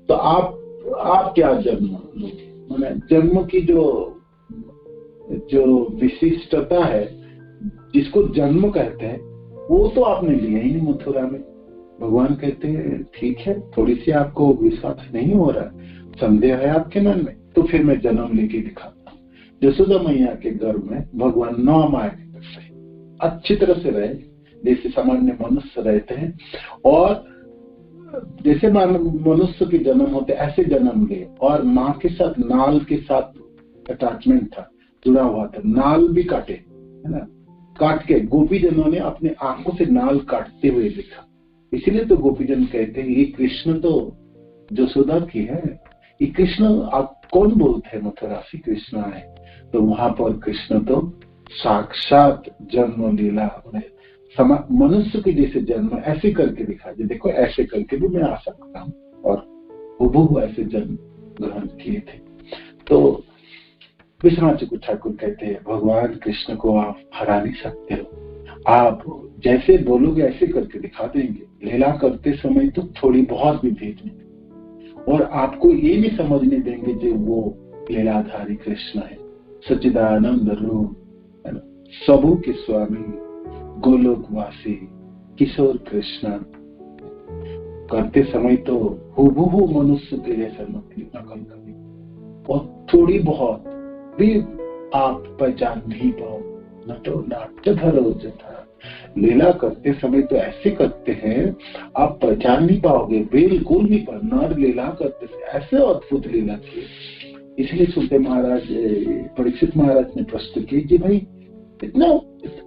तो आप क्या जन्म लोगे, मैंने जन्म की जो विशिष्टता है, जिसको जन्म कहते हैं, वो तो आपने लिया ही नहीं मथुरा में। भगवान कहते हैं ठीक है, थोड़ी सी आपको विश्वास नहीं हो रहा है, संदेह है आपके मन में, तो फिर मैं जन्म लेके दिखाता हूँ। यशोदा मैया के गर्भ में भगवान 9 महीने तक रहे, अच्छी तरह से रहे, जैसे सामान्य मनुष्य रहते हैं, और जैसे मनुष्य के जन्म होते ऐसे जन्म लिए, और माँ के साथ नाल के साथ अटैचमेंट था, जुड़ा हुआ था, नाल भी काटे, है ना, काट के गोपीजनों ने अपने आंखों से नाल काटते हुए देखा। इसीलिए तो गोपीजन कहते हैं ये कृष्ण तो यशोदा की है, ये कृष्ण आप कौन बोलते हैं, मथुरा से कृष्ण आए। तो वहां पर कृष्ण तो साक्षात जन्म लीला में मनुष्य के जैसे जन्म ऐसे करके दिखा, देखो ऐसे करके भी मैं आ सकता हूँ, और हुबहू ऐसे जन्म ग्रहण किए थे। तो विश्वनाथ चक्रवर्ती ठाकुर कहते हैं भगवान कृष्ण को आप हरा नहीं सकते हो, आप जैसे बोलोगे ऐसे करके दिखा देंगे। लीला करते समय तो थोड़ी बहुत भी भेद नहीं, और आपको ये नहीं समझने देंगे जो वो लीलाधारी कृष्ण है, सच्चिदानंद रूप, है ना, सबों के स्वामी, गोलोकवासी किशोर कृष्ण। करते समय तो हूबहू मनुष्य के जैसा नकल करें और थोड़ी बहुत भी आप पहचान नहीं पाओ। नटो नाट्य धरो जथा, लीला करते समय तो ऐसे करते हैं आप पहचान नहीं पाओगे, बिल्कुल नहीं। पर नर लीला करते ऐसे अद्भुत लीला किए। इसलिए सुनते महाराज, परीक्षित महाराज ने प्रश्न किए कि भाई इतना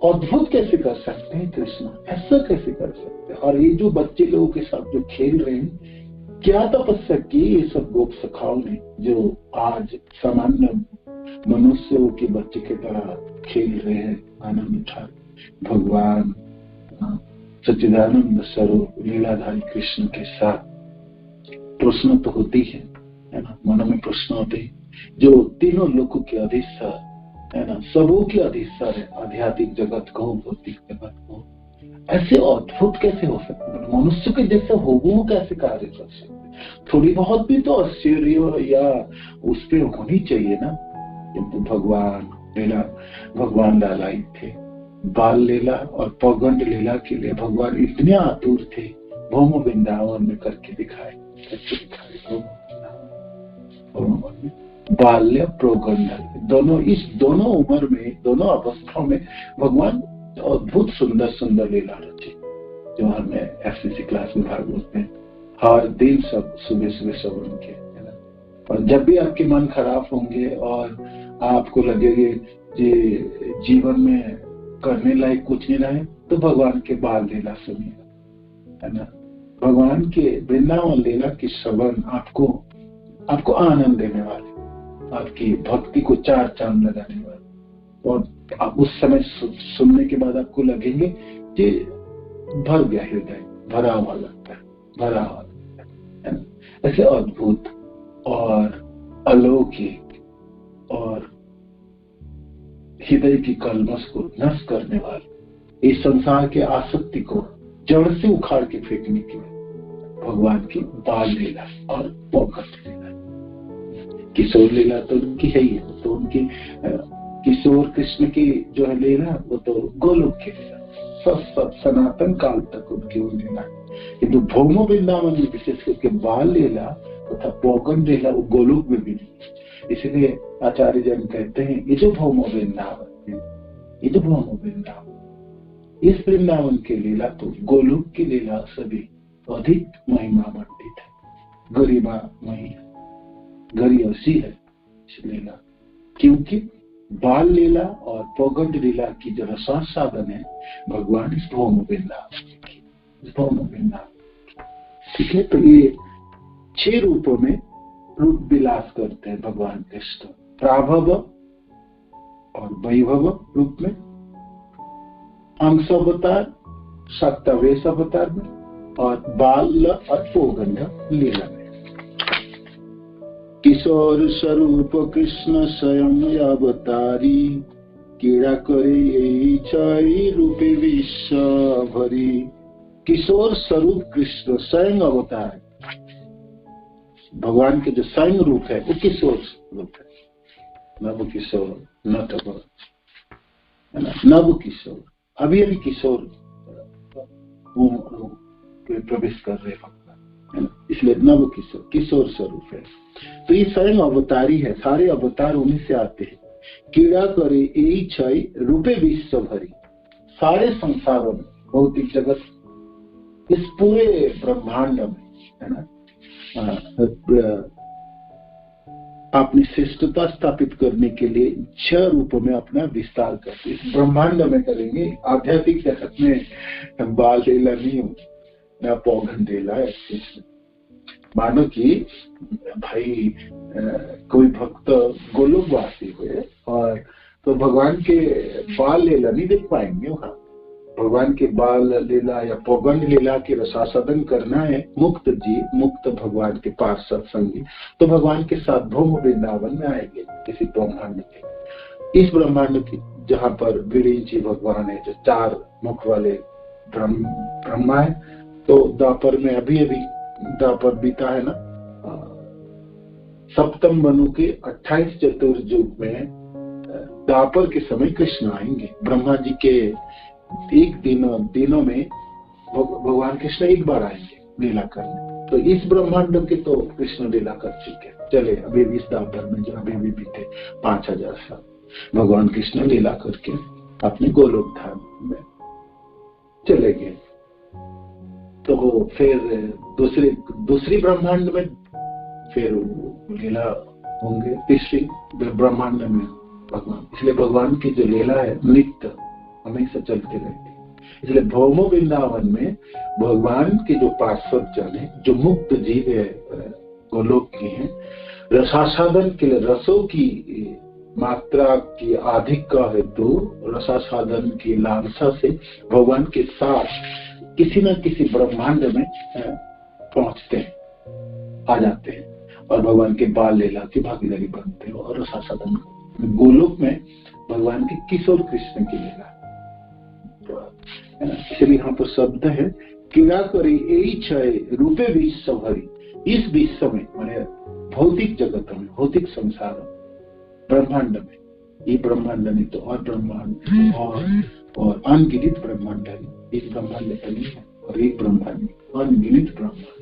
अद्भुत कैसे कर सकते हैं कृष्ण, ऐसा कैसे कर सकते हैं? और ये जो बच्चे लोगों के साथ जो खेल रहे हैं, क्या तपस्या की ये सब गोप सखाओं ने, जो आज सामान्य मनुष्यों के बच्चे की तरह खेल रहे हैं, आनंद उठा रहे। भगवान सच्चिदानंद स्वरूप लीलाधारी कृष्ण के साथ प्रश्न तो होती है ना, मन में प्रश्न होते हैं, जो तीनों लोगों के अधिष्ठान है ना, सबों की अधिष्ठान है, आध्यात्मिक जगत को, भौतिक जगत को, ऐसे अद्भुत कैसे हो सकते? मनुष्य के जैसे हो वो कैसे कार्य कर सकते? थोड़ी बहुत भी तो आश्चर्य या उस पे होनी चाहिए ना। किंतु भगवान लालायित थे। बाल लीला और पौगंड लीला के लिए भगवान इतने आतुर थे, भौम वृंदावन में करके दिखाए। बाल्य प्रौगंड दोनों, इस दोनों उम्र में, दोनों अवस्थाओं में भगवान अद्भुत सुंदर सुंदर लीला रचे, जो हमें एसएससी क्लास में भाग बोलते हैं। हर दिन सब सुबह सुबह सब उनके, है ना। और जब भी आपके मन खराब होंगे और आपको लगेगा कि जीवन में करने लायक कुछ नहीं रहे, तो भगवान के बाल लीला सुनिएगा, है ना। भगवान के वृंदावन लीला की श्रवण आपको आनंद देने वाले, आपकी भक्ति को चार चांद लगाने वाले। और आप उस समय सुनने के बाद आपको लगेंगे कि भर गया हृदय, भरा हुआ लगता है, भरा हुआ लगता है ना। ऐसे अद्भुत और अलौकिक और हृदय की कलमश को नष्ट करने वाले, इस संसार के आसक्ति को जड़ से उखाड़ के फेंकने के लिए भगवान की बाल लीला और पौगंड लीला। किशोर लीला तो उनकी है ही है, तो उनकी किशोर कृष्ण की जो है लीला वो तो गोलोक की लीला, सब सनातन काल तक उनकी वो लीला। किंतु भौम वृंदावन में विशेष करके बाल लीला तथा पौगंड लीला वो गोलोक में भी नहीं। इसलिए आचार्य जन कहते हैं ये जो भौम वृंदावन है, ये जो भौम वृंदावन, इस वृंदावन की लीला तो गोलोक की लीला सभी अधिक महिमा मंडित है, गरिमामयी है, गरियसी है इस लीला। क्योंकि बाल लीला और पौगंड लीला की जो रसायन साधन है भगवान इस भौम वृंदावन की, इस भौम वृंदावन। ठीक है, तो ये 6 रूपों में रूप विलास करते हैं भगवान कृष्ण। प्राभव और वैभव रूप में, अंश अवतार, सत्तावेश अवतार में, और बाल और पौगंड लीला में। किशोर स्वरूप कृष्ण स्वयं अवतारी, कीड़ा करे यही छाई रूपे विश्व भरी। किशोर स्वरूप कृष्ण स्वयं अवतार, भगवान के जो स्वयं रूप है वो किशोर रूप है। नव किशोर, नट है ना, नव किशोर, अभी अभी किशोर प्रवेश कर रहे भगवान, है ना, इसलिए नव किशोर, किशोर स्वरूप है। तो ये स्वयं अवतारी है, सारे अवतार उन्हीं से आते हैं। कीड़ा करे यही छाई रूपे विश्व भरी, सारे संसारों में, भौतिक जगत, इस पूरे ब्रह्मांड में, है ना, अपनी श्रेष्ठता स्थापित करने के लिए 6 रूपों में अपना विस्तार करते, इस ब्रह्मांड में करेंगे। आध्यात्मिक जगत में बाल लीला नहीं हो, न पौगंड लीला है। मानो कि भाई कोई भक्त गोलोकवासी हुए और तो भगवान के बाल लीला नहीं देख पाएंगे वहां। भगवान के बाल लीला या पौगंड लीला के रसास्वादन करना है मुक्त जीव, मुक्त भगवान के पार्षद संगी, तो भगवान के साथ भौम वृंदावन में आएंगे, किसी ब्रह्मांड के, इस ब्रह्मांड की जहाँ पर विरिंची भगवान है, जो 4 मुख वाले ब्रह्मा है। तो द्वापर में अभी अभी द्वापर बीता है ना, सप्तम मनु के 28 चतुर्युग में द्वापर के समय कृष्ण आएंगे। ब्रह्मा जी के एक दिनों में भगवान कृष्ण एक बार आएंगे लीला करने। तो इस ब्रह्मांड के तो कृष्ण लीला कर चुके। चले अभी भी इस द्वापर में जो अभी भी बीते 5000 साल भगवान कृष्ण लीला करके अपने गोलोक धाम में चले गए। तो फिर दूसरी ब्रह्मांड में फिर लीला होंगे तीसरी ब्रह्मांड में भगवान। इसलिए भगवान की जो लीला है नित्य हमेशा चलती रहती है। इसलिए भौमो वृंदावन में भगवान के जो पार्षद जन है, जो मुक्त जीव है गोलोक के हैं, रसासाधन के लिए रसों की मात्रा की अधिक का हेतु रसासाधन की लालसा से भगवान के साथ किसी न किसी ब्रह्मांड में पहुंचते हैं, आ जाते हैं और भगवान के बाल लीला की भागीदारी बनते हैं। और रसासाधन गोलोक में भगवान के किशोर कृष्ण की लीला, इसलिए यहाँ पर शब्द है क्रीड़ा करी यही क्षय रूपे विश्व भरी। इस विश्व में माने भौतिक जगत में, भौतिक संसार ब्रह्मांड में, ये ब्रह्मांड नहीं तो और ब्रह्मांड और अनगिनित ब्रह्मांड है। एक ब्रह्मांड तो नहीं है और एक ब्रह्मांड, अनगिनित ब्रह्मांड।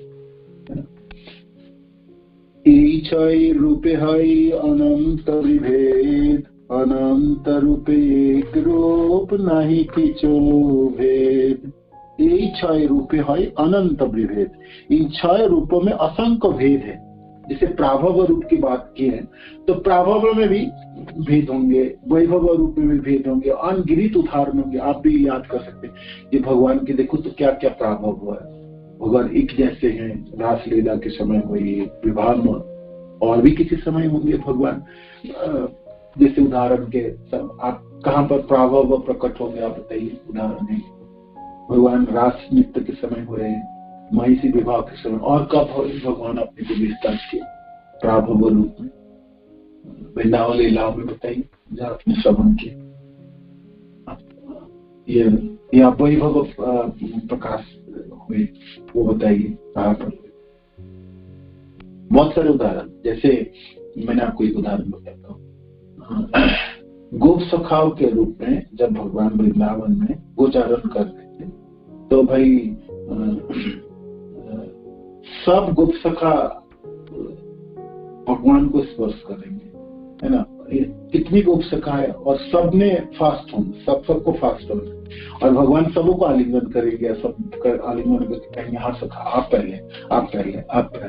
क्षय रूपे है अनंत विभेद, अनंत रूपे एक रूप नहीं किचो भेद। यही 6 रूपे है अनंत विभेद। इन 6 रूपों में असंख्य भेद है। जैसे प्राभव रूप की बात की है तो प्राभव में भी भेद होंगे, वैभव रूप में भी भेद होंगे, अनगिनित उदाहरण होंगे। आप भी याद कर सकते हैं कि भगवान की देखो तो क्या क्या प्राभव हुआ है। भगवान एक जैसे हैं, रासलीला के समय हुई, विवाह में और भी किसी समय होंगे भगवान। जैसे उदाहरण के सब आप कहाँ पर प्राभव प्रकट होंगे आप बताइए। उदाहरण है भगवान रास नृत्य के समय हुए, महिषी विवाह के समय, और कब भगवान अपने को विस्तार किए प्राभव रूप में। वृंदावन लीलाओं में बताइए जहाँ अपने श्रवण किए। ये वैभव प्रकाश हुए वो बताइए कहाँ पर। बहुत सारे उदाहरण, जैसे मैंने आपको एक उदाहरण बताता हूँ। गोप सखाओं के रूप में जब भगवान वृंदावन में गोचारण कर रहे थे तो भाई सब गोप सखा भगवान को स्पर्श करेंगे, है ना। कितनी गोप सखा है और सब में फास्ट होंगे, सबको फास्ट होंगे और भगवान सबों को आलिंगन करेंगे। सब आलिंगन करके कहेंगे हाँ सखा आप पहले, आप पहले, आप पहले।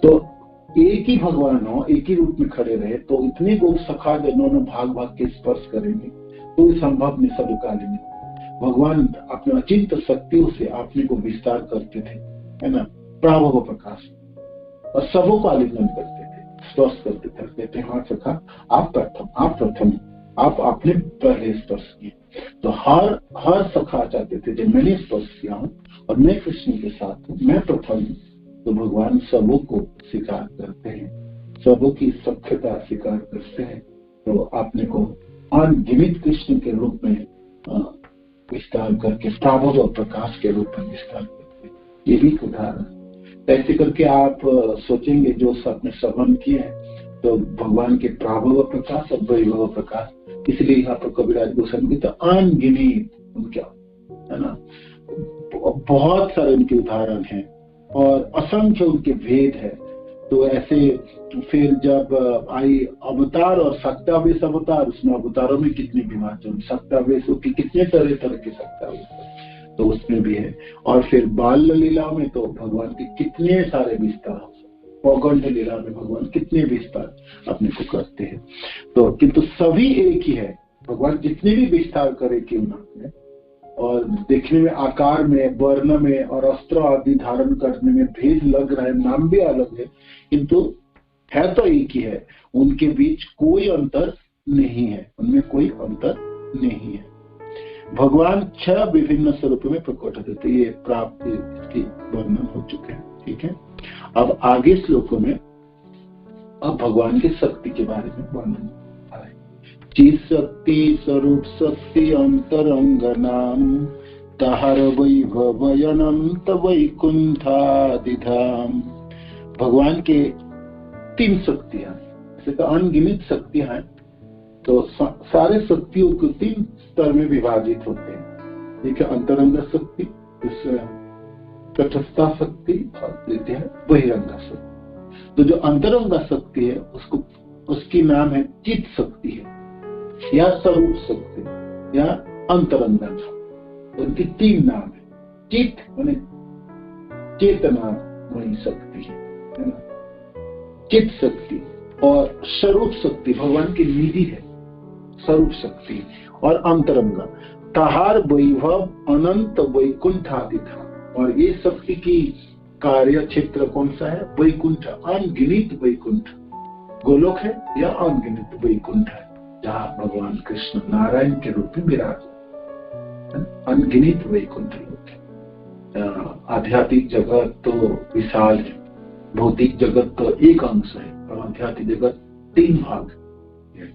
तो एक ही भगवान हो, एक ही रूप में खड़े रहे तो इतने गोप सखा दोनों भाग भाग के स्पर्श करेंगे तो संभव नहीं सबों का आलिंगन। भगवान अपने अचिंत शक्तियों से अपने को विस्तार करते थे, है ना, प्राभव प्रकाश, और सबों को आलिंगन करते थे, स्पर्श करते थे, कहते हाँ सखा आप प्रथम, आप आपने पहले स्पर्श किए। तो हर सखा चाहते थे जब मैंने स्पर्श किया हूँ और मैं कृष्ण के साथ हूँ, मैं प्रथम हूँ। तो भगवान सबों को स्वीकार करते हैं, सबों की सख्यता स्वीकार करते हैं। तो आपने को अनगिनित कृष्ण के रूप में विस्तार करके प्राभव और प्रकाश के रूप में विस्तार करते हैं। ये भी उदाहरण। ऐसे करके आप सोचेंगे जो आपने श्रवण किए हैं तो भगवान के प्राभव प्रकाश और वैभव प्रकाश, इसलिए यहाँ पर कविराज गोस्वामी तो अनगिनित उनका, है ना, बहुत सारे उनके उदाहरण हैं और असंख्य उनके भेद है। तो ऐसे फिर जब आई अवतार और सक्तावेश अवतार, उसमें अवतारों में कितने विभाजन, सक्तावेशों की कितने तरह के सक्तावेश तो उसमें भी है। और फिर बाल लीला में तो भगवान के कितने सारे विस्तार, पौगंड लीला में भगवान कितने विस्तार अपने को करते हैं। तो किंतु सभी एक ही है। भगवान जितने भी विस्तार करे क्यों ना, और देखने में, आकार में, वर्ण में और अस्त्र आदि धारण करने में भेद लग रहा है, नाम भी अलग है, किंतु है तो एक ही है। उनके बीच कोई अंतर नहीं है, उनमें कोई अंतर नहीं है। भगवान 6 विभिन्न स्वरूपों में प्रकट होते थे। ये प्राप्ति इसकी वर्णन हो चुके हैं, ठीक है। अब आगे श्लोकों में अब भगवान की शक्ति के बारे में वर्णन आ रहा है। चित शक्ति स्वरूप शक्ति अंतरंगनाम ताहर वैभव अनंत वैकुंठादिधाम। भगवान के तीन शक्तियां, ऐसे तो अनगिनत शक्तियां हैं, तो सारे शक्तियों को तीन स्तर में विभाजित होते हैं। एक है अंतरंग शक्ति, दूसरा तटस्था शक्ति और तृतीय है बहिरंग शक्ति। तो जो अंतरंग शक्ति है उसकी नाम है चित शक्ति है या स्वरूप शक्ति या अंतरंग। उनकी तीन नाम है। चित माने चेतना वही शक्ति है ना, चित शक्ति, और स्वरूप शक्ति भगवान की निधि है स्वरूप शक्ति, और अंतरंग तहार वैभव अनंत वैकुंठ आदि था। और ये शक्ति की कार्य क्षेत्र कौन सा है? वैकुंठ, अनगिनत वैकुंठ। गोलोक है या अनगिनत वैकुंठ है जहाँ भगवान कृष्ण नारायण के रूप में विराज, अनगिनत वैकुंठ लोक है। आध्यात्मिक जगत तो विशाल है, भौतिक जगत तो एक अंश है और आध्यात्मिक जगत तीन भाग है।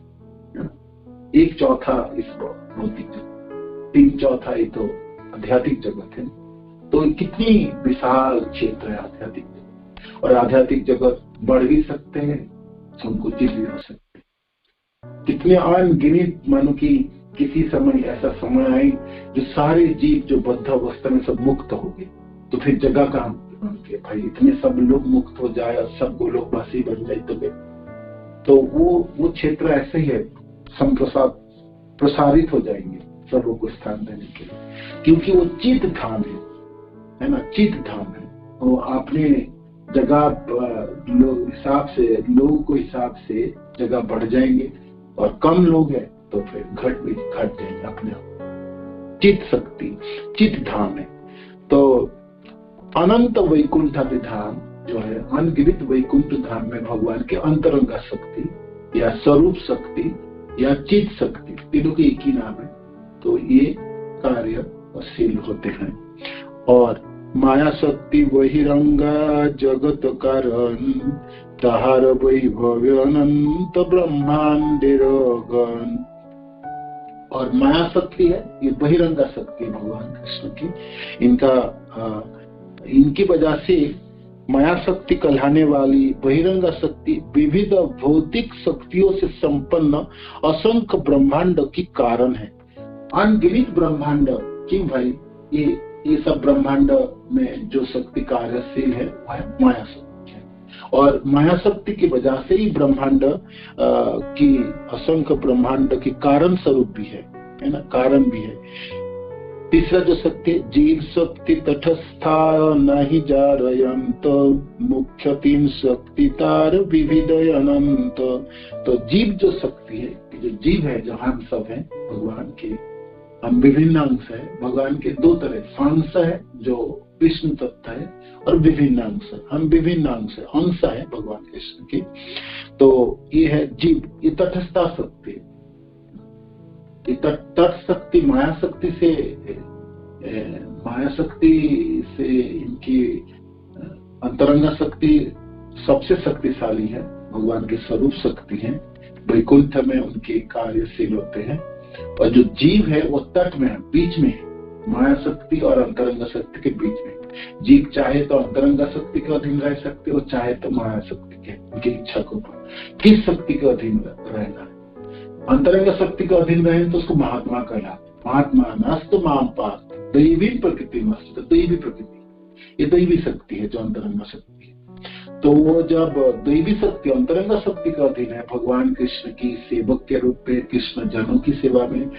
एक चौथा इस भौतिक जगत, तीन चौथा ये तो आध्यात्मिक जगत है। तो कितनी विशाल क्षेत्र है आध्यात्मिक जगत, और आध्यात्मिक जगत बढ़ भी सकते हैं, संकुचित भी हो सकते हैं। कितने अनगिनत, मानो कि किसी समय ऐसा समय आए जो सारे जीव जो बद्ध अवस्था में सब मुक्त हो गए, तो फिर जगह कहाँ बनती है भाई? इतने सब लोग मुक्त हो जाए और सब गोलोकवासी बन जाए तो वो क्षेत्र ऐसे ही है, प्रसारित हो जाएंगे सबों को स्थान देने के लिए, क्योंकि वो चित धाम है ना, चित धाम है। वो अपने जगह हिसाब से, लोगों को हिसाब से जगह बढ़ जाएंगे, और कम लोग हैं तो फिर घट जाएंगे अपने आप। चित शक्ति, चित धाम है। तो अनंत वैकुंठ धाम जो है, अनगिनत वैकुंठ धाम में भगवान के अंतरंग शक्ति या स्वरूप शक्ति या चित शक्ति, तीनों के एक ही नाम है। तो ये कार्यशील होते हैं। और माया शक्ति बहिरंगा जगत कारण तहार वैभव अनंत ब्रह्मांडे गण। और माया शक्ति है, ये बहिरंगा शक्ति भगवान कृष्ण की। इनकी वजह से माया शक्ति कहलाने वाली बहिरंगा शक्ति विविध भौतिक शक्तियों से संपन्न असंख्य ब्रह्मांड की कारण है। अनगिनत ब्रह्मांड, क्यों भाई? ये सब ब्रह्मांड में जो शक्ति कार्यशील है वह माया शक्ति है, और माया शक्ति की वजह से ही ब्रह्मांड की, असंख्य ब्रह्मांड की कारण स्वरूप भी है ना, कारण भी है। तीसरा जो शक्ति जीव शक्ति तटस्था नहीं जा रयंत मुख्य तीन शक्ति तार विविध अनंत। तो जीव जो शक्ति है, जो जीव है, जो हम सब है भगवान के, हम विभिन्न अंश है भगवान के। दो तरह सांस है जो विष्णु तत्व है, और विभिन्न अंश है, हम विभिन्न अंश है भगवान कृष्ण की। तो ये है जीव, ये तटस्था शक्ति, तट शक्ति माया शक्ति से इनकी अंतरंग शक्ति सबसे शक्तिशाली है, भगवान की स्वरूप शक्ति है। वैकुंठ में उनके कार्यशील होते हैं, और जो जीव है वो तट में है, बीच में है, माया शक्ति और अंतरंग शक्ति के बीच में। जीव चाहे तो अंतरंग शक्ति के अधीन रह सकते हो, चाहे तो माया शक्ति के, उनकी इच्छा को किस शक्ति के अधीन रहना है। अंतरंग शक्ति के अधीन रहे तो उसको महात्मा कहलाते। महात्मा नस्त माम पास दैवी प्रकृति मस्त, दैवी प्रकृति, ये दैवी शक्ति है जो अंतरंग शक्ति है। तो वो जब दैवी शक्ति अंतरंग शक्ति का अधीन है, भगवान कृष्ण की सेवक के रूप में, कृष्ण जनों की सेवा में,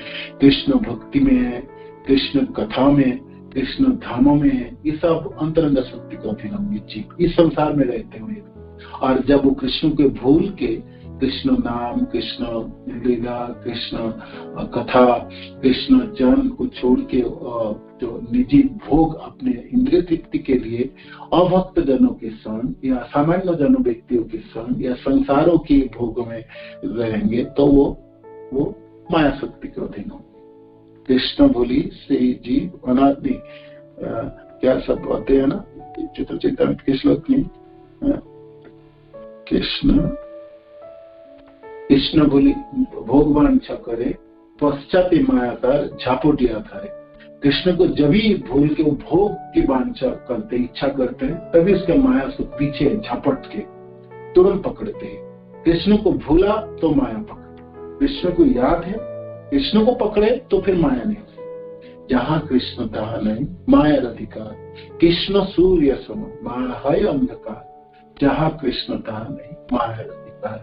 कृष्ण भक्ति में है, कृष्ण कथा में, कृष्ण धामों में है, ये सब अंतरंग शक्ति का अधीन होंगे जीव, इस संसार में रहते हुए। और जब वो कृष्ण के भूल के कृष्ण नाम, कृष्ण लीला, कृष्ण कथा, कृष्ण जन को छोड़ के जो निजी भोग अपने इंद्रिय तृप्ति के लिए अभक्त जनों के संग या सामान्य जनों व्यक्तियों के संग या संसारों के भोग में रहेंगे, तो वो माया शक्ति के अधीन हो। कृष्ण भूली से जीव अनादि, क्या सब बातें है ना चित्र चैतन्य के श्लोक में, कृष्ण भूली भोग वांछा करे पश्चात मायाकार झापोटिया करे। कृष्ण को जब भी भूल के वो भोग की वांछा करते, इच्छा करते हैं, तभी उसके माया उसको पीछे झपट के तुरंत पकड़ते हैं। कृष्ण को भूला तो माया पकड़े, कृष्ण को याद है कृष्ण को पकड़े तो फिर माया नहीं हो सकती। जहाँ कृष्ण तहाँ नहीं माया अधिकार, कृष्ण सूर्य सम माया है अंधकार, जहाँ कृष्ण तहाँ नहीं माया अधिकार।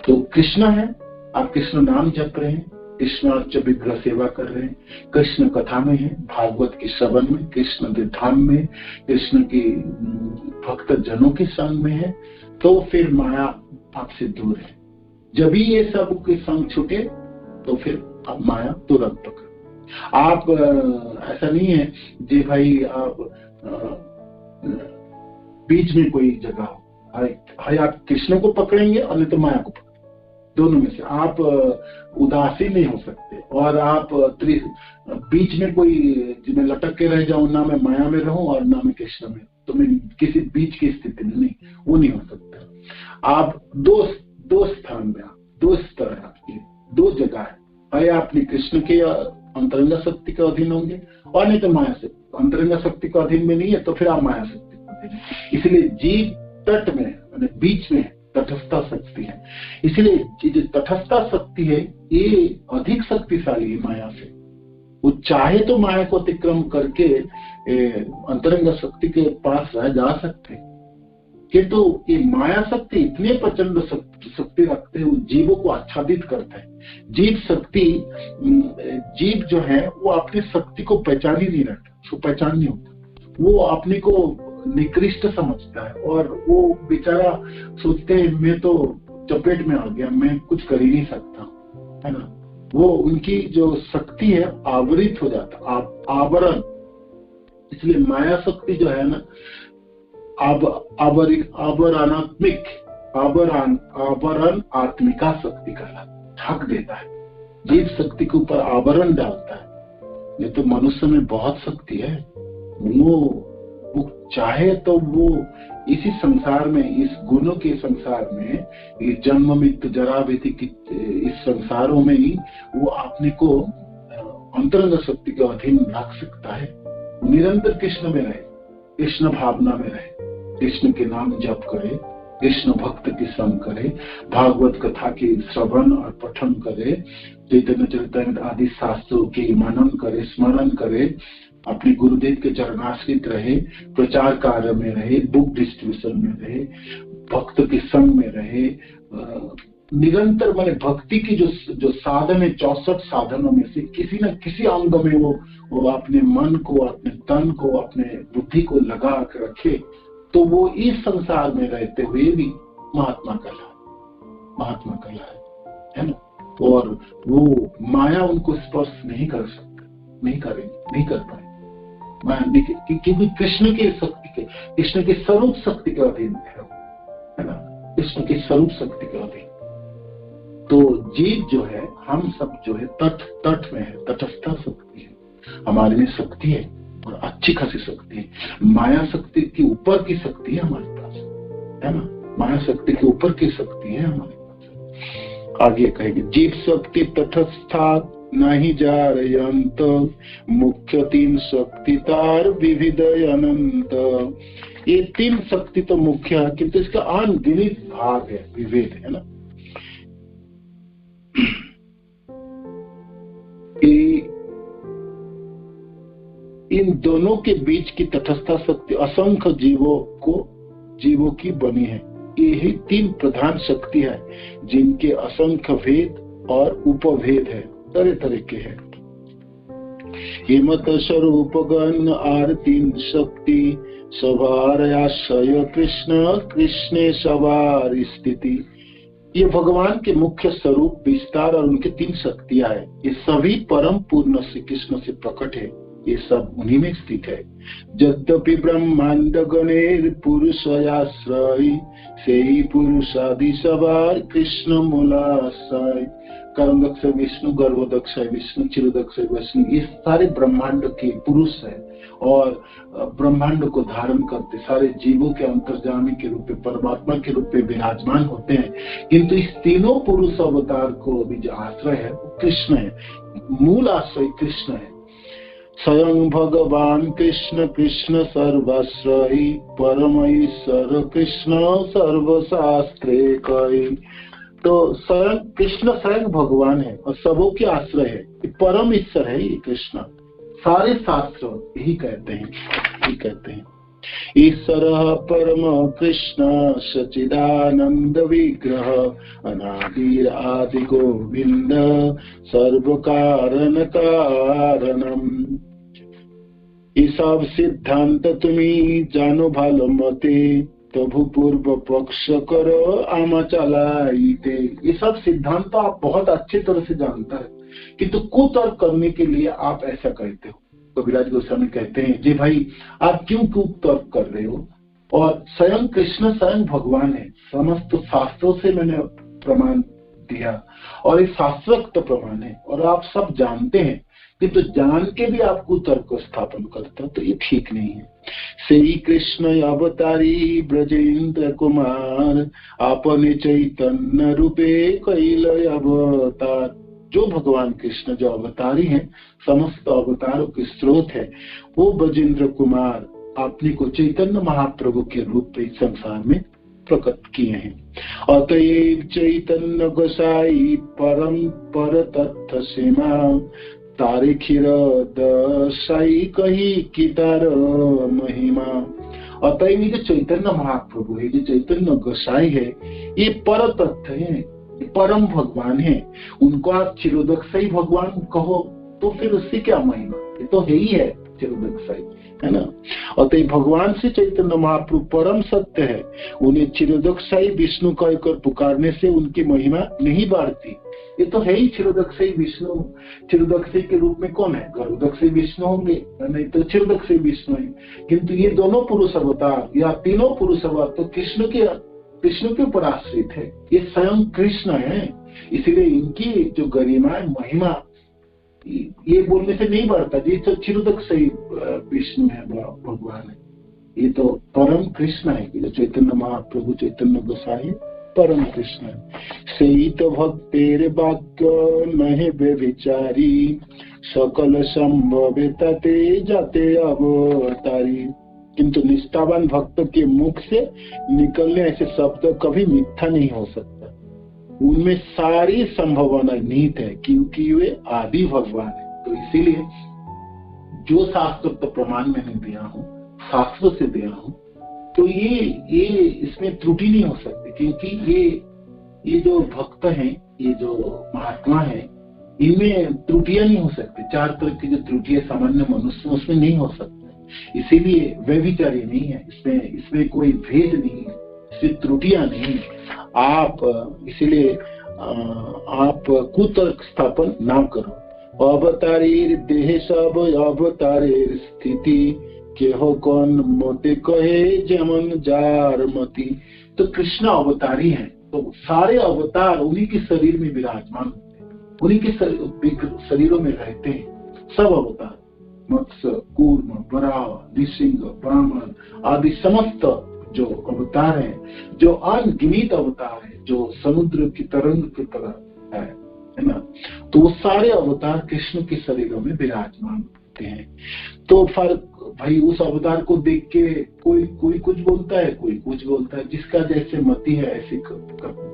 तो कृष्ण है, आप कृष्ण नाम जप रहे हैं, कृष्ण अर्च विग्रह सेवा कर रहे हैं, कृष्ण कथा में है, भागवत के श्रवण में, कृष्ण के धाम में, कृष्ण की भक्त जनों के संग में है, तो फिर माया आपसे दूर है। जब भी ये सब के संग छूटे तो फिर आप माया तुरंत पकड़। आप ऐसा नहीं है जी भाई आप बीच में कोई जगह हो, है आप कृष्ण को पकड़ेंगे और नहीं तो माया को पकड़ेंगे, दोनों में से आप उदासीन नहीं हो सकते। और आप बीच में कोई जिन्हें लटक के रह जाऊं, ना मैं माया में रहूं और ना मैं कृष्ण में, तो मैं किसी बीच की स्थिति में नहीं, वो नहीं हो सकता। आप दो स्थान में, दो स्तर है आपके, दो जगह है आप अपनी कृष्ण के अंतरंग शक्ति के अधीन होंगे और नहीं तो माया से। अंतरंग शक्ति के अधीन में नहीं है तो फिर आप माया शक्ति के अधीन है। इसलिए जीव तट में बीच में तटस्था शक्ति है। इसलिए जो तटस्था शक्ति है ये अधिक शक्तिशाली है माया से। वो चाहे तो माया को अतिक्रम करके अंतरंग शक्ति के पास रह जा सकते, किंतु ये माया शक्ति इतने प्रचंड शक्ति रखते हैं, वो जीवों को आच्छादित करता है। जीव जो है वो अपनी शक्ति को पहचान ही नहीं रहता, उसको पहचान नहीं होता, वो अपने को निकृष्ट समझता है और वो बेचारा सोचते हैं मैं तो चपेट में आ गया, मैं कुछ कर ही नहीं सकता, है ना। वो उनकी जो शक्ति है आवरित हो जाता, आवरण। इसलिए माया शक्ति जो है ना आवरण आत्मिका शक्ति का ढक देता है, जीव शक्ति के ऊपर आवरण डालता है। ये तो मनुष्य में बहुत शक्ति है, वो चाहे तो वो इसी संसार में, इस गुणों के संसार में, इस जन्म मृत्यु जरा व्याधि की इस संसारों में ही वो अपने को अंतरंग शक्ति के अधीन रख सकता है। निरंतर कृष्ण में रहे, कृष्ण भावना में रहे, कृष्ण के नाम जप करे, कृष्ण भक्त के संग करे, भागवत कथा के श्रवण और पठन करे, चैतन्य चरितामृत आदि शास्त्रों के मनन करे, स्मरण करे, अपने गुरुदेव के चरणाश्रित रहे, प्रचार कार्य में रहे, बुक डिस्ट्रीब्यूशन में रहे, भक्त के संग में रहे, निरंतर माने भक्ति की जो साधन है 64 साधनों में से किसी न किसी अंग में वो अपने मन को, अपने तन को, अपने बुद्धि को लगा कर रखे, तो वो इस संसार में रहते हुए भी महात्मा कला है ना। और वो माया उनको स्पर्श नहीं कर सकते, नहीं कर पाए, क्योंकि कृष्ण के शक्ति के, कृष्ण के स्वरूप शक्ति के अधीन है ना, कृष्ण के स्वरूप शक्ति के अधीन। तो जीव जो है, हम सब जो है तट में है, तटस्था शक्ति है, हमारे में शक्ति है और अच्छी खासी शक्ति है। माया शक्ति के ऊपर की शक्ति है हमारे पास, है ना, माया शक्ति के ऊपर की शक्ति है हमारे पास। आगे कहेंगे जीव शक्ति तटस्था नहीं जा रयंत, मुख्य 3 शक्ति तार विविध अनंत। ये 3 शक्ति तो मुख्य है, किंतु इसका अनगिनत भाग है, विविध, है ना। इन दोनों के बीच की तटस्था शक्ति असंख्य जीवों की बनी है। यही 3 प्रधान शक्ति है जिनके असंख्य भेद और उपभेद है, तरह तरह के हैं। हिमत स्वरूप गण आर 3 शक्ति, सवार आश्रय कृष्ण सवार स्थिति। ये भगवान के मुख्य स्वरूप, विस्तार और उनके 3 शक्तियां है। ये सभी परम पूर्ण श्री कृष्ण से प्रकट है, ये सब उन्हीं में स्थित है। यद्यपि ब्रह्मांड गणेर पुरुषयाश्रय, से ही पुरुषादि सवार कृष्ण मूलाश्रय। कर्मदक्ष विष्णु, गर्भदक्ष विष्णु, चिरदक्ष विष्णु, ये सारे ब्रह्मांड के पुरुष है और ब्रह्मांड को धारण करते सारे जीवों के अंतर्जामी के रूप में, परमात्मा के रूप में विराजमान होते हैं। किंतु इस तीनों पुरुष अवतार को भी जो आश्रय है वो कृष्ण है, मूल आश्रय कृष्ण है। स्वयं भगवान कृष्ण कृष्ण सर्वाश्रयी परम ईश्वर कृष्ण सर्वशास्त्रे कई। तो स्वयं कृष्ण स्वयं भगवान है और सबों के आश्रय है, परम ईश्वर है ये कृष्ण। सारे शास्त्र यही कहते हैं ईश्वर परम कृष्ण सच्चिदानंद विग्रह अनादि आदि गोविंद सर्व कारण कारणम। ये सब सिद्धांत तुम्हें जानो भालो मते प्रभु पूर्व पक्ष करो आमा चलाइते। ये सब सिद्धांत तो आप बहुत अच्छी तरह से जानता है, किंतु कुतर्क करने के लिए आप ऐसा कहते हो। कविराज गोस्वामी कहते हैं जी भाई आप क्यों कुतर्क कर रहे हो, और स्वयं कृष्ण स्वयं भगवान है, समस्त शास्त्रों से मैंने प्रमाण दिया और ये शास्त्रोक्त प्रमाण है और आप सब जानते हैं, किंतु जान के भी आप कुतर्क स्थापन करते हो, तो ये ठीक नहीं है। श्री कृष्ण अवतारी ब्रजेंद्र कुमार आपने चैतन्य रूपे कैल अवतार। जो भगवान कृष्ण जो अवतारी हैं, समस्त अवतारों के स्रोत है, वो ब्रजेंद्र कुमार आपने को चैतन्य महाप्रभु के रूप में संसार में प्रकट किए हैं। अतएव चैतन्य गोसाई परम पर तत्व सीमा तारे खीर दसाई कही की तार महिमा। अतएव जो चैतन्य महाप्रभु है, जो चैतन्य गोसाई है, ये पर तत्व है, परम भगवान है। उनको आप चिरोदक्षाई भगवान कहो तो फिर उससे क्या महिमा, ये तो है ही है चिरोदक्षाई, है ना। अतः भगवान से चैतन्य महाप्रभु परम सत्य है, उन्हें चिरोदक्षाई विष्णु कहकर पुकारने से उनकी महिमा नहीं बढ़ती। ये तो है ही चिरोदक्षाई विष्णु। चिरोदक्षाई के रूप में कौन है? गरुदक्षाई विष्णु होंगे, नहीं तो चिरोदक्षाई विष्णु है। किंतु ये दोनों पुरुष अवतार या तीनों पुरुष अवतार तो कृष्ण के ऊपर आश्रित है, ये स्वयं कृष्ण है। इसीलिए इनकी जो गरिमा महिमा ये बोलने से नहीं बढ़ता। ये तो चिरोदक्षाई विष्णु है, भगवान है, ये तो परम कृष्ण है। जो चैतन्य महाप्रभु चैतन्य गोसाई परम कृष्ण है। सही तो भक्तेर वाक्य नहीं बेविचारी सकल संभव ते जाते अवतारी। किंतु निष्ठावान भक्त के मुख से निकलने ऐसे शब्द कभी मिथ्या नहीं हो सकता। उनमें सारी संभावना निहित है, क्योंकि वे आदि भगवान है। तो इसीलिए जो शास्त्र तो प्रमाण मैंने दिया हूँ, शास्त्र से दिया हूँ, तो ये इसमें त्रुटि नहीं हो सकती, क्योंकि ये जो भक्त हैं, ये जो महात्मा है, इनमें त्रुटियां नहीं हो सकती। चार तरह की जो त्रुटियां सामान्य मनुष्य उसमें नहीं हो सकती। इसीलिए व्यभिचारी नहीं है, इसमें कोई भेद नहीं है, इसमें त्रुटियां नहीं। आप इसीलिए आप कुतर्क स्थापन ना करो। अवतारी देह सब अवतारे स्थिति के हो कौन मोते कहे जेमन जार मती। तो कृष्ण अवतारी हैं, तो सारे अवतार उन्हीं के शरीर में विराजमान होते हैं, उन्हीं के शरीरों में रहते हैं। सब अवतार मत्स्य कूर्म वराह नृसिंह ब्राह्मण आदि समस्त जो अवतार हैं, जो अनगिनत अवतार हैं, जो समुद्र की तरंग की तरह है ना, तो वो सारे अवतार कृष्ण के शरीरों में विराजमान होते हैं। तो फर्क भाई उस अवतार को देख के कोई कुछ बोलता है, कोई कुछ बोलता है, जिसका जैसे मति है ऐसे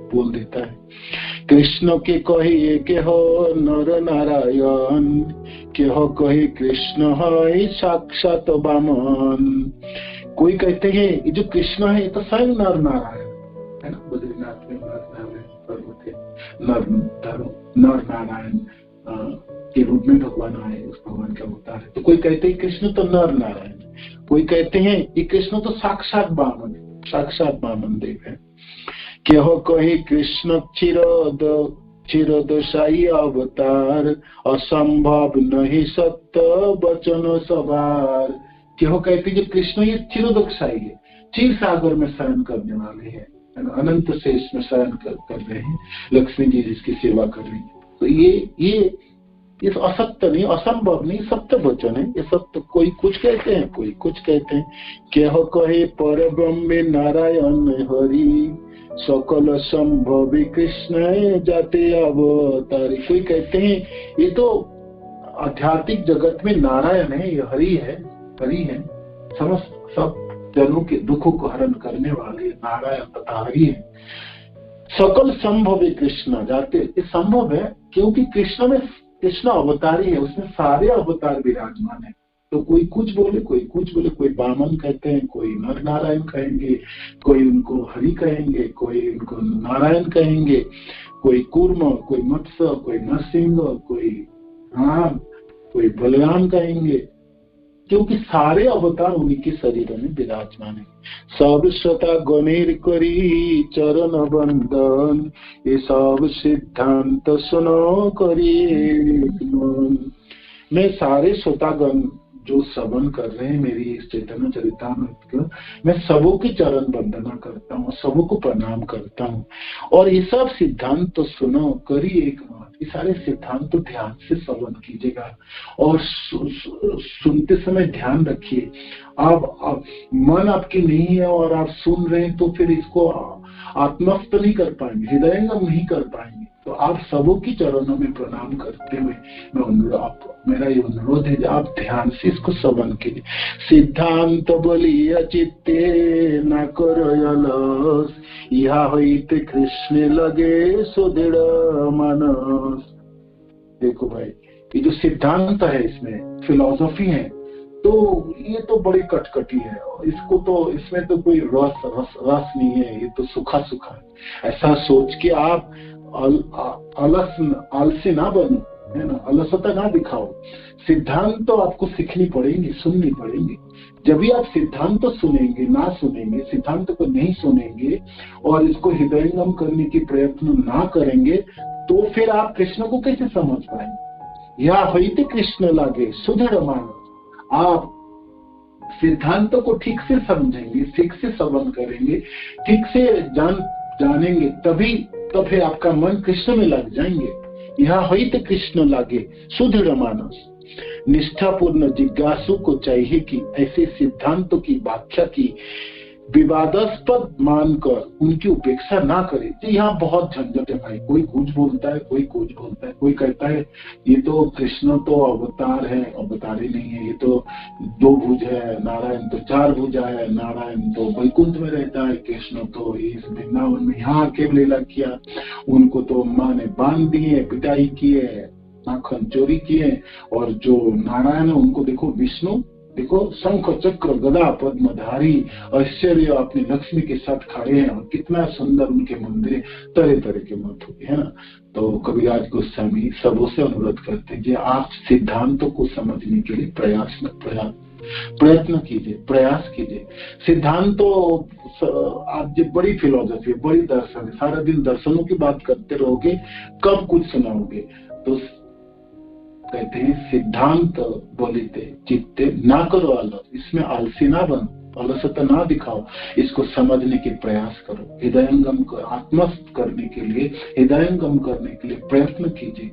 बोल देता है। कृष्ण के कहे के हो नर नारायण के हो कहे कृष्ण है साक्षात वामन। कोई कहते हैं ये जो कृष्ण है ये तो स्वयं नर नारायण है ना। बद्रीनाथ में पर्वत है, नर नारायण के रूप में भगवान आए, उस भगवान का अवतार है। तो कोई कहते हैं कृष्ण तो नर नारायण, कोई कहते हैं ये कृष्ण तो साक्षात वामन है, साक्षात वामन देव है। क्यों कहे कृष्ण चिरदशाई अवतार असंभव नहीं सत्य वचन सवार। क्यों कहते कि कृष्ण ये चिरदशाई है, क्षीर सागर में शयन करने वाले हैं, अनंत शेष में शयन कर रहे हैं, लक्ष्मी जी जिसकी सेवा कर रही है। तो ये असत्य नहीं, असंभव नहीं, सत्य वचन है। ये सत्य कोई कुछ कहते हैं, कोई कुछ कहते हैं। क्यों कहे पर ब्रह्म नारायण हरि सकल संभव कृष्ण जाते अवतारी। कोई कहते हैं ये तो आध्यात्मिक जगत में नारायण है, ये हरि है, समस्त सब जनों के दुखों को हरण करने वाले नारायण तथा हरि है। सकल संभव है कृष्ण जाते, ये संभव है क्योंकि कृष्ण अवतारी है, उसमें सारे अवतार विराजमान है। तो कोई कुछ बोले, कोई बामन कहते हैं, कोई नर नारायण कहेंगे, कोई उनको हरि कहेंगे, कोई उनको नारायण कहेंगे, कोई कूर्म, कोई मत्स्य, कोई नरसिंह, कोई राम, कोई बलराम कहेंगे, क्योंकि सारे अवतार उन्हीं के शरीर में विराजमान है। सब श्रोता गणेर करी चरण बंदन, ये सब सिद्धांत सुनो करिए मन। मैं सारे श्रोतागण जो श्रवण कर रहे हैं मेरी इस चैतन्य चरितामृत को, मैं सबों की चरण वंदना करता हूँ, सबों को प्रणाम करता हूँ। और ये सब सिद्धांत तो सुनो करिए एक मन, ये सारे सिद्धांत तो ध्यान से श्रवण कीजिएगा और सुनते समय ध्यान रखिए। आप मन आपकी नहीं है और आप सुन रहे हैं तो फिर इसको आत्मस्थ नहीं कर पाएंगे, हृदयंगम नहीं कर पाएंगे। तो आप सबों की चरणों में प्रणाम करते हुए मेरा ये अनुरोध है, आप ध्यान से इसको श्रवण कीजिए। सिद्धांत बलिया चित्ते न करो अलस, यह होते कृष्ण लगे सुदृढ़ मानस। देखो भाई, ये जो सिद्धांत है, इसमें फिलॉसफी है, तो ये तो बड़ी कटकटी है, इसको तो इसमें तो कोई रस नहीं है, ये तो सूखा है। ऐसा सोच के आप आलसी ना बनो, है ना, अलसता ना दिखाओ। सिद्धांत तो आपको सीखनी पड़ेंगी, सुननी पड़ेंगी। जब भी आप सिद्धांत तो सुनेंगे, ना सुनेंगे, सिद्धांत को नहीं सुनेंगे और इसको हृदयंगम करने की प्रयत्न ना करेंगे, तो फिर आप कृष्ण को कैसे समझ पाएंगे। या होते कृष्ण लागे सुदृढ़ मानस। आप सिद्धांतों को ठीक से समझेंगे, ठीक से श्रवण करेंगे, ठीक से जानेंगे, तभी तो फिर आपका मन कृष्ण में लग जाएंगे। यहाँ होते कृष्ण लागे सुदृढ़ मानस। निष्ठापूर्ण जिज्ञासु को चाहिए कि ऐसे सिद्धांतों की व्याख्या की विवादास्पद मानकर उनकी उपेक्षा ना करे। जी यहाँ बहुत झंझट है भाई, कोई कुछ बोलता है, कोई कुछ बोलता है, कोई कहता है ये तो कृष्ण तो अवतार है, अवतार ही नहीं है, ये तो 2 भुज है, नारायण तो 4 भुजा है, नारायण तो वैकुंठ में रहता है, कृष्ण तो इस वृंदावन में यहाँ आके लीला किया, उनको तो माँ ने बांध दिए, पिटाई किए, नाखन चोरी किए, और जो नारायण है उनको देखो, विष्णु देखो शंख चक्र गदा पद्मधारी ऐश्वर्य अपनी लक्ष्मी के साथ खड़े हैं, और कितना सुंदर उनके मंदिर, तरह तरह के मत हुए, है ना। तो कविराज गोस्वामी सबों से अनुरोध करते हैं कि आप सिद्धांतों को समझने के लिए प्रयत्न कीजिए, प्रयास कीजिए। सिद्धांतों आप जो बड़ी फिलोसफी है, बड़ी दर्शन है, सारा दिन दर्शनों की बात करते रहोगे, कब कुछ सुनाओगे। तो कहते हैं सिद्धांत बोलिते चित्ते ना करो आलस, इसमें आलसी ना बनो, अलसता ना दिखाओ, इसको समझने के प्रयास करो। हृदयंगम को आत्मस्थ करने के लिए, हृदयंगम करने के लिए प्रयत्न कीजिए,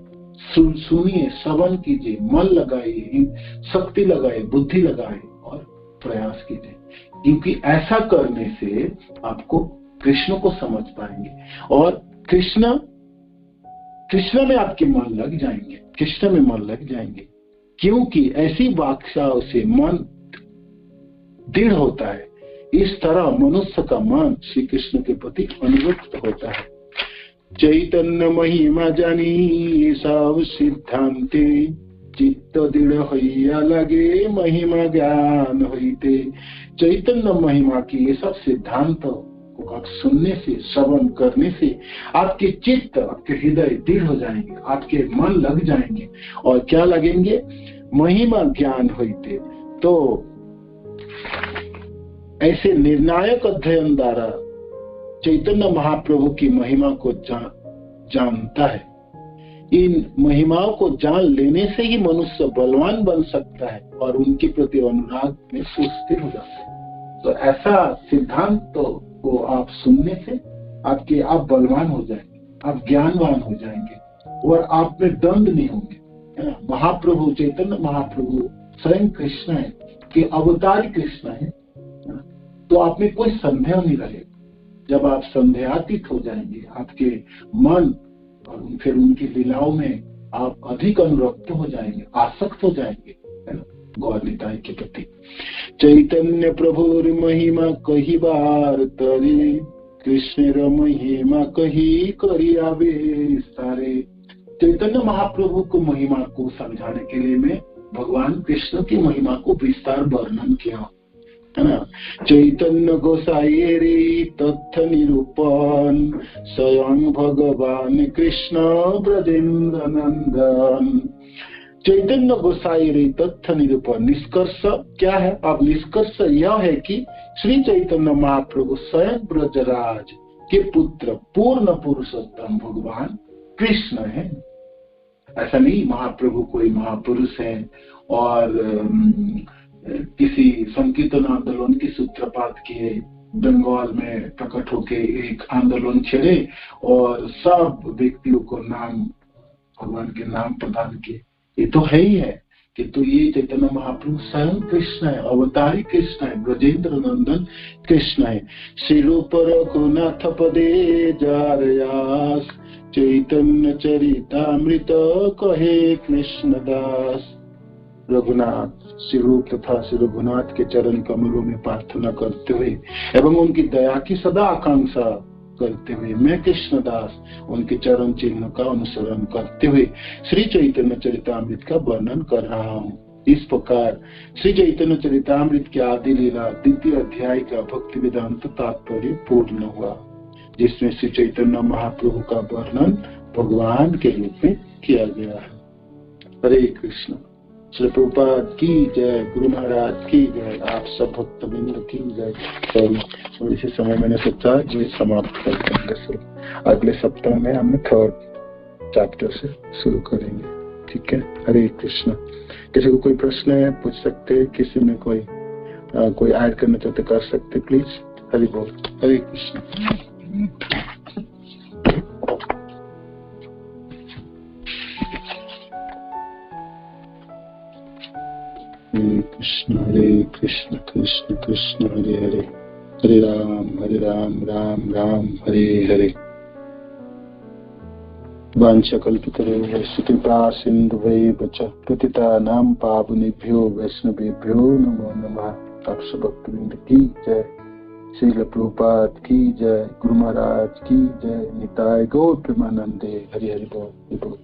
सुनिए, श्रवण कीजिए, मन लगाइए, शक्ति लगाए, बुद्धि लगाए और प्रयास कीजिए। क्योंकि ऐसा करने से आपको कृष्ण को समझ पाएंगे और कृष्ण में आपके मन लग जाएंगे, कृष्ण में मन लग जाएंगे। क्योंकि ऐसी व्याख्याओं से मन दृढ़ होता है। इस तरह मनुष्य का मन श्री कृष्ण के प्रति अनुरक्त होता है। चैतन्य महिमा जानी सब सिद्धांते, चित्त दृढ़ होइया लगे महिमा ज्ञान होइते। चैतन्य महिमा की ये सब सिद्धांत को आप सुनने से, श्रवण करने से आपके चित्त, आपके हृदय दृढ़ हो जाएंगे, आपके मन लग जाएंगे। और क्या लगेंगे? महिमा ज्ञान होइते। तो ऐसे निर्णायक अध्ययन द्वारा चैतन्य महाप्रभु की महिमा को जानता है। इन महिमाओं को जान लेने से ही मनुष्य बलवान बन सकता है और उनके प्रति अनुराग में सुस्थिर हो जाता है। तो ऐसा सिद्धांत को आप सुनने से आप बलवान हो जाएंगे, आप ज्ञानवान हो जाएंगे और आप में द्वंद नहीं होंगे, है ना। महाप्रभु चैतन्य महाप्रभु स्वयं कृष्ण है, कि अवतारी कृष्ण है, तो आप में कोई संदेह नहीं रहेगा। जब आप संदेहातीत हो जाएंगे, आपके मन और फिर उनकी लीलाओं में आप अधिक अनुरक्त हो जाएंगे, आसक्त हो जाएंगे, है ना, गौर निताई के प्रति। चैतन्य प्रभुर महिमा कही बार तरे, कृष्ण महिमा कही करी आवे सारे। चैतन्य महाप्रभु को महिमा को समझाने के लिए मैं भगवान कृष्ण की महिमा को विस्तार वर्णन किया, है ना। चैतन्य गोसाई रे तथ्य निरूपण, स्वयं भगवान कृष्ण ब्रजेंद्र नंदन। चैतन्य गोसाई रे तथ्य निरूपण, निष्कर्ष क्या है? अब निष्कर्ष यह है कि श्री चैतन्य महाप्रभु स्वयं ब्रजराज के पुत्र पूर्ण पुरुषोत्तम भगवान कृष्ण है। ऐसा नहीं महाप्रभु कोई महापुरुष है और किसी संकीर्तन आंदोलन की सूत्रपात किए, बंगाल में प्रकट होके एक आंदोलन छेड़े और सब व्यक्तियों को नाम, भगवान के नाम प्रदान किए। ये तो है ही है कि तो ये चैतन्य महाप्रभु स्वयं कृष्ण है, अवतारी कृष्ण है, ब्रजेंद्र नंदन कृष्ण है। शिरूप रघुनाथ पदे जारयास, चैतन्य चरितामृत कहे कृष्णदास। रघुनाथ शिरूप तथा श्री रघुनाथ के चरण कमलों में प्रार्थना करते हुए एवं उनकी दया की सदा आकांक्षा करते हुए मैं कृष्णदास उनके चरण चिन्ह का अनुसरण करते हुए श्री चैतन्य चरितामृत का वर्णन कर रहा हूँ। इस प्रकार श्री चैतन्य चरितामृत की आदि लीला द्वितीय अध्याय का भक्ति वेदांत तात्पर्य पूर्ण हुआ, जिसमें श्री चैतन्य महाप्रभु का वर्णन भगवान के रूप में किया गया है। हरे कृष्ण। श्री प्रभुपाद की जय, गुरु महाराज की जय, आप सब भक्त बिंद की जय। और इसी समय मैंने सोचा कि समाप्त कर देंगे। अगले सप्ताह में हम थर्ड चैप्टर से शुरू करेंगे, ठीक है। हरे कृष्ण। किसी को कोई प्रश्न है पूछ सकते हैं, किसी में कोई ऐड करना चाहते कर सकते, प्लीज। हरि बोल। हरे कृष्ण। हरे कृष्ण कृष्ण कृष्ण हरे हरे, हरे राम राम राम हरे हरे। वाञ्छाकल्पितरुभ्यश्च कृपा सिन्धुभ्यैव च पतितानां पावनेभ्यो वैष्णवेभ्यो नमो नमः। आप सब भक्तवृंद की जय, श्रील प्रभुपाद की जय, गुरु महाराज की जय, निताय गौर प्रेमानंदे। हरि हरि बोल।